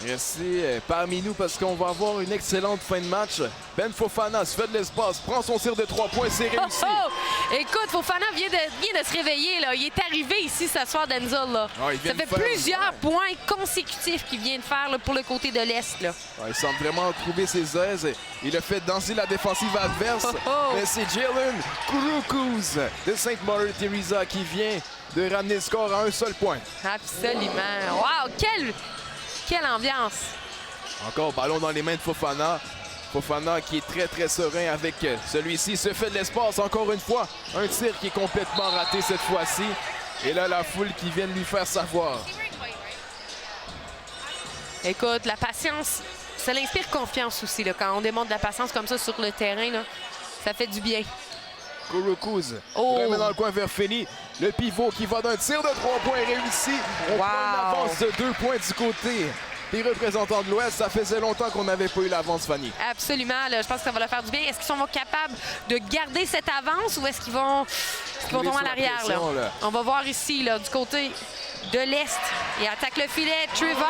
Restez parmi nous parce qu'on va avoir une excellente fin de match. Ben Fofana se fait de l'espace, prend son tir de 3 points, c'est réussi. Oh! Écoute, Fofana vient de se réveiller. Là. Il est arrivé ici ce soir, Denzel. Là. Ah, il vient Ça de fait faire- plusieurs points consécutifs qu'il vient de faire là, pour le côté de l'Est. Là. Ouais, il semble vraiment trouver ses aises. Il a fait danser la défensive adverse. Mais c'est Jalen Kouroukouz de Sainte Mother Teresa qui vient de ramener le score à un seul point. Absolument. Wow! Quelle ambiance! Encore ballon dans les mains de Fofana. Fofana qui est très très serein avec celui-ci. Se fait de l'espace encore une fois. Un tir qui est complètement raté cette fois-ci. Et là, la foule qui vient de lui faire savoir. Écoute, la patience, ça l'inspire confiance aussi. Là, quand on démontre de la patience comme ça sur le terrain, là, ça fait du bien. Kouroukouz Oh. remet dans le coin vers Finney. Le pivot qui va d'un tir de 3 points réussi. On prend une avance de 2 points du côté des représentants de l'Ouest. Ça faisait longtemps qu'on n'avait pas eu l'avance, Fanny. Absolument. Là, je pense que ça va leur faire du bien. Est-ce qu'ils sont capables de garder cette avance ou est-ce qu'ils vont tomber à sous la l'arrière? pression, là. On va voir ici, là, du côté de l'Est. Il attaque le filet. Trevon.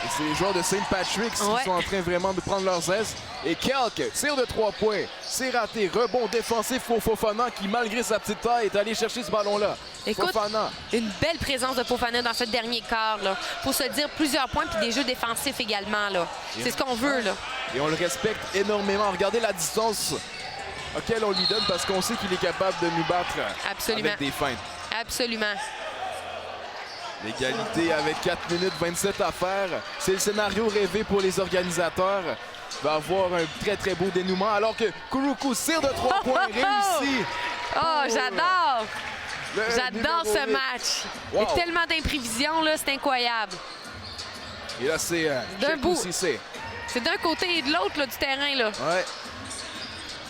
Et c'est les joueurs de St. Patrick's qui sont en train vraiment de prendre leurs aises. Et Kelk, tir de 3 points. C'est raté. Rebond défensif pour Fofana qui, malgré sa petite taille, est allé chercher ce ballon-là. Écoute, Fofana. une belle présence de Fofana dans ce dernier quart. Il faut se dire plusieurs points puis des jeux défensifs également. Là. C'est ce qu'on veut. Là. Et on le respecte énormément. Regardez la distance auquel on lui donne parce qu'on sait qu'il est capable de nous battre Absolument. avec des feintes. Absolument. L'égalité avec 4 minutes 27 à faire. C'est le scénario rêvé pour les organisateurs. Il va avoir un très très beau dénouement alors que Kouroukouz tire de 3 points réussi. Oh, j'adore! Le J'adore numéro ce 8. match. Wow. Il y a tellement d'imprévisions, là, c'est incroyable. Et là, c'est D'un bout. Cissé. C'est d'un côté et de l'autre là, du terrain. Là. Ouais.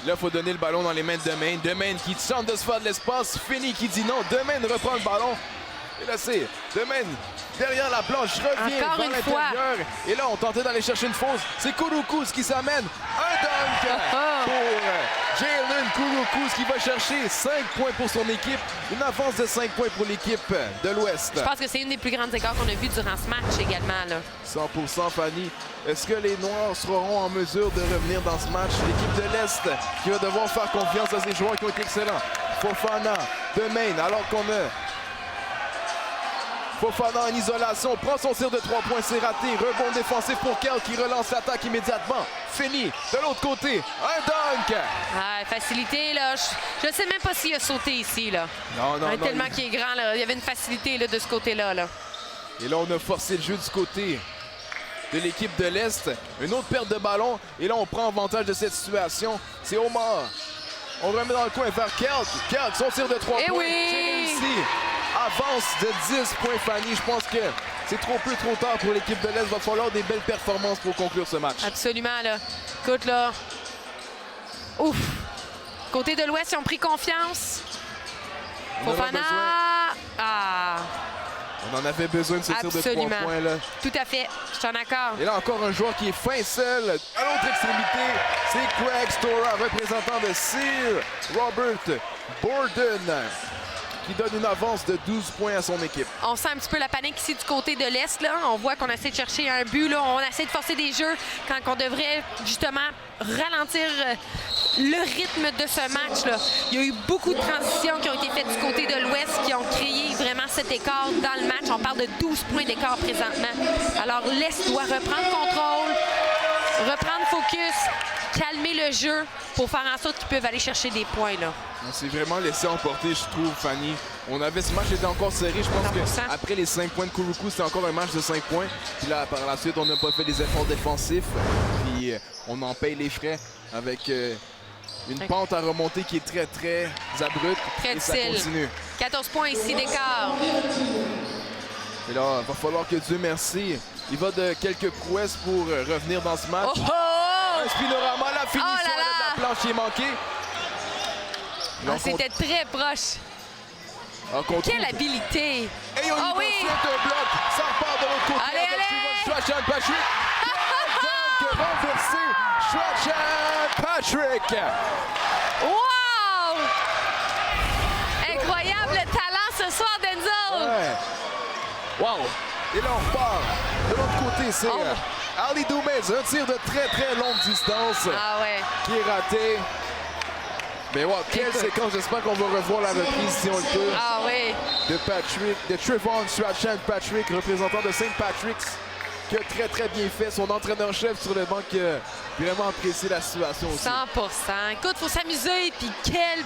Là, il faut donner le ballon dans les mains de Demain. Demain qui tente de se faire de l'espace. Finney qui dit non. Demain reprend le ballon. Et là, c'est Demain derrière la planche. Revient Encore vers une fois. l'intérieur. Et là, on tentait d'aller chercher une fausse. C'est Kouroukouz qui s'amène. Un dunk pour Jalen Kouroukouz qui va chercher 5 points pour son équipe. Une avance de 5 points pour l'équipe de l'Ouest. Je pense que c'est une des plus grandes écarts qu'on a vues durant ce match également. Là. 100% Fanny. Est-ce que les Noirs seront en mesure de revenir dans ce match? L'équipe de l'Est qui va devoir faire confiance à ses joueurs qui ont été excellents. Fofana, Demain, alors qu'on a Fofana en isolation, prend son tir de 3 points, c'est raté. Rebond défensif pour Kelk qui relance l'attaque immédiatement. Fini de l'autre côté, un dunk! Ah, facilité, là. Je ne sais même pas s'il a sauté ici. Là. Non, tellement qu'il est grand. Là. Il y avait une facilité là, de ce côté-là. Là. Et là, on a forcé le jeu du côté de l'équipe de l'Est. Une autre perte de ballon. Et là, on prend avantage de cette situation. C'est Omar. On remet dans le coin vers Kelk. Kelk, son tir de 3 Eh points. oui! C'est réussi. Avance de 10 points, Fanny. Je pense que c'est trop peu, trop tard pour l'équipe de l'Est. Il va falloir des belles performances pour conclure ce match. Absolument. Là. Écoute, là. Ouf. Côté de l'Ouest, ils ont pris confiance. On en a Fofana. besoin. Ah, On en avait besoin de ce tir de 3 absolument. points. Là. Tout à fait. Je suis en accord. Et là, encore un joueur qui est fin seul. À l'autre extrémité, c'est Craig Stora, représentant de Sear Robert Borden, qui donne une avance de 12 points à son équipe. On sent un petit peu la panique ici du côté de l'Est. Là. On voit qu'on essaie de chercher un but. Là. On essaie de forcer des jeux quand on devrait justement ralentir le rythme de ce match-là. Il y a eu beaucoup de transitions qui ont été faites du côté de l'Ouest qui ont créé vraiment cet écart dans le match. On parle de 12 points d'écart présentement. Alors l'Est doit reprendre contrôle, reprendre focus, calmer le jeu pour faire en sorte qu'ils peuvent aller chercher des points. Là. On s'est vraiment laissé emporter, je trouve, Fanny. On avait ce match était encore serré. Je pense 100%. qu'après les 5 points de Kouroukouz, c'était encore un match de 5 points. Puis là, par la suite, on n'a pas fait les efforts défensifs. Puis on en paye les frais avec une pente à remonter qui est très, très abrupte. Très et ça difficile. continue. 14 points ici d'écart. Et là, il va falloir que Dieu merci. Il va de quelques prouesses pour revenir dans ce match. Oh, oh! Un spinorama, la finition Oh là là! de la planche qui est manquée. C'était très proche. Quelle habilité! Et oh oui! Un bloc, ça repart de l'autre côté. Allez, allez! Strachan Patrick. Donc, renversé. Strachan Patrick. Wow! Incroyable le talent ce soir, Denzel. Ouais. Wow! Et là, on repart. De l'autre côté, c'est Ali Doumez. Un tir de très longue distance. Ah ouais. Qui est raté. Mais wow, quelle séquence. J'espère qu'on va revoir la reprise si on le peut. Ah oui. De Trevon Strachan Patrick, représentant de St. Patrick's, qui a très bien fait. Son entraîneur-chef sur le banc qui a vraiment apprécié la situation aussi. 100%. Écoute, faut s'amuser. Puis quelle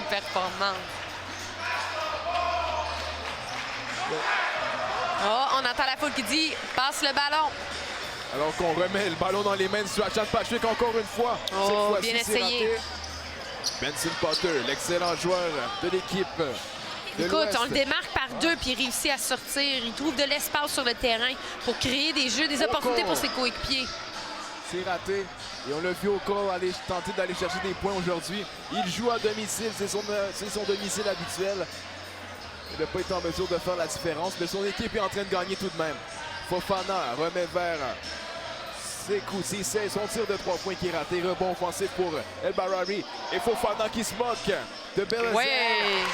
performance. Oh, on entend la foule qui dit « Passe le ballon ». Alors qu'on remet le ballon dans les mains de Strachan Patrick encore une fois. Oh, bien essayé. Benson Potter, l'excellent joueur de l'équipe. Écoute, on le démarque par deux puis il réussit à sortir. Il trouve de l'espace sur le terrain pour créer des jeux, des opportunités pour ses coéquipiers. C'est raté. Et on l'a vu au corps tenter d'aller chercher des points aujourd'hui. Il joue à domicile, c'est son domicile habituel. Il n'a pas été en mesure de faire la différence, mais son équipe est en train de gagner tout de même. Fofana remet vers ses coups, son tir de 3 points qui est raté. Rebond offensif pour El Barari. Et Fofana qui se moque de Belazer. Ouais.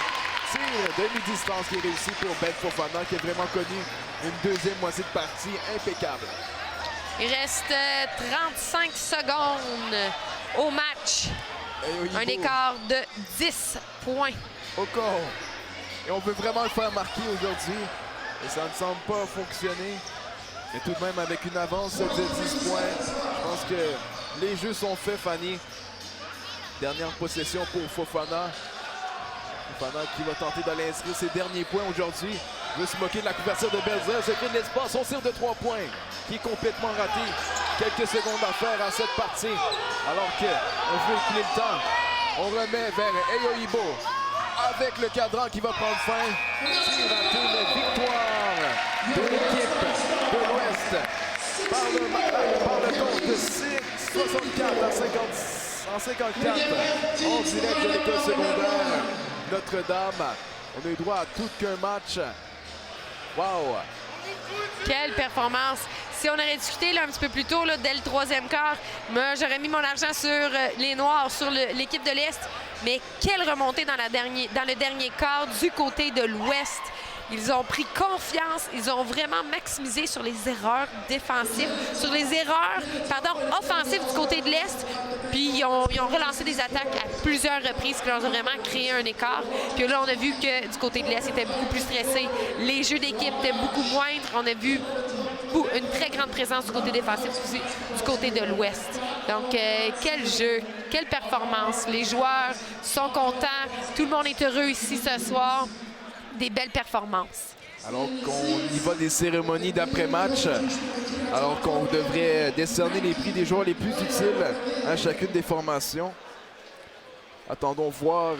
Tir demi-distance qui est réussi pour Ben Fofana, qui a vraiment connu une deuxième moitié de partie impeccable. Il reste 35 secondes au match. Un écart de 10 points. Au corps. Et on veut vraiment le faire marquer aujourd'hui. Et ça ne semble pas fonctionner. Mais tout de même, avec une avance de 10 points, je pense que les jeux sont faits, Fanny. Dernière possession pour Fofana. Fofana qui va tenter d'aller inscrire ses derniers points aujourd'hui. Il veut se moquer de la couverture de Belzer. Se crée de l'espace. Son tir de 3 points qui est complètement raté. Quelques secondes à faire à cette partie. Alors qu'on veut écouler le temps. On remet vers Eyoibo. Avec le cadran qui va prendre fin. C'est raté, mais victoire de l'équipe de l'Ouest par le compte de 64 à 54 en direct de l'école secondaire Notre-Dame. On a eu droit à tout qu'un match. Wow! Quelle performance! Si on aurait discuté là, un petit peu plus tôt, là, dès le troisième quart, moi, j'aurais mis mon argent sur les Noirs, sur l'équipe de l'Est. Mais quelle remontée dans le dernier quart du côté de l'Ouest. Ils ont pris confiance. Ils ont vraiment maximisé sur les erreurs défensives, sur les erreurs, offensives du côté de l'Est. Puis ils ont relancé des attaques à plusieurs reprises qui leur ont vraiment créé un écart. Puis là, on a vu que du côté de l'Est, ils étaient beaucoup plus stressés. Les jeux d'équipe étaient beaucoup moindres. On a vu une très grande présence du côté défensif aussi, du côté de l'Ouest. Donc, quel jeu, quelle performance. Les joueurs sont contents. Tout le monde est heureux ici ce soir. Des belles performances. Alors qu'on y va des cérémonies d'après-match, alors qu'on devrait décerner les prix des joueurs les plus utiles à chacune des formations. Attendons voir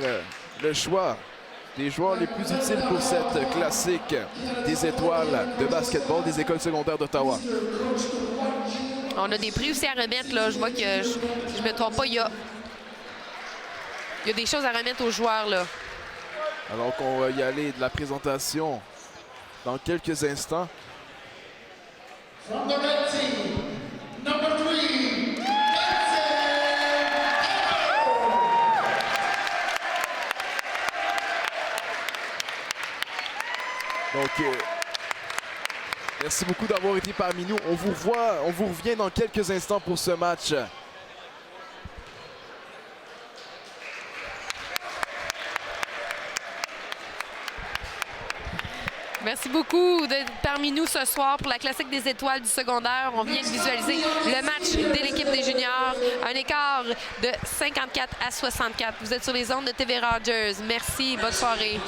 le choix des joueurs les plus utiles pour cette classique des étoiles de basketball des écoles secondaires d'Ottawa. On a des prix aussi à remettre. Là. Je vois que, si je ne me trompe pas, il y a des choses à remettre aux joueurs. Là. Alors qu'on va y aller de la présentation dans quelques instants. Donc, merci beaucoup d'avoir été parmi nous. On vous revient dans quelques instants pour ce match. Merci beaucoup d'être parmi nous ce soir pour la classique des étoiles du secondaire. On vient de visualiser le match de l'équipe des juniors. Un écart de 54 à 64. Vous êtes sur les ondes de TV Rogers. Merci. Bonne soirée.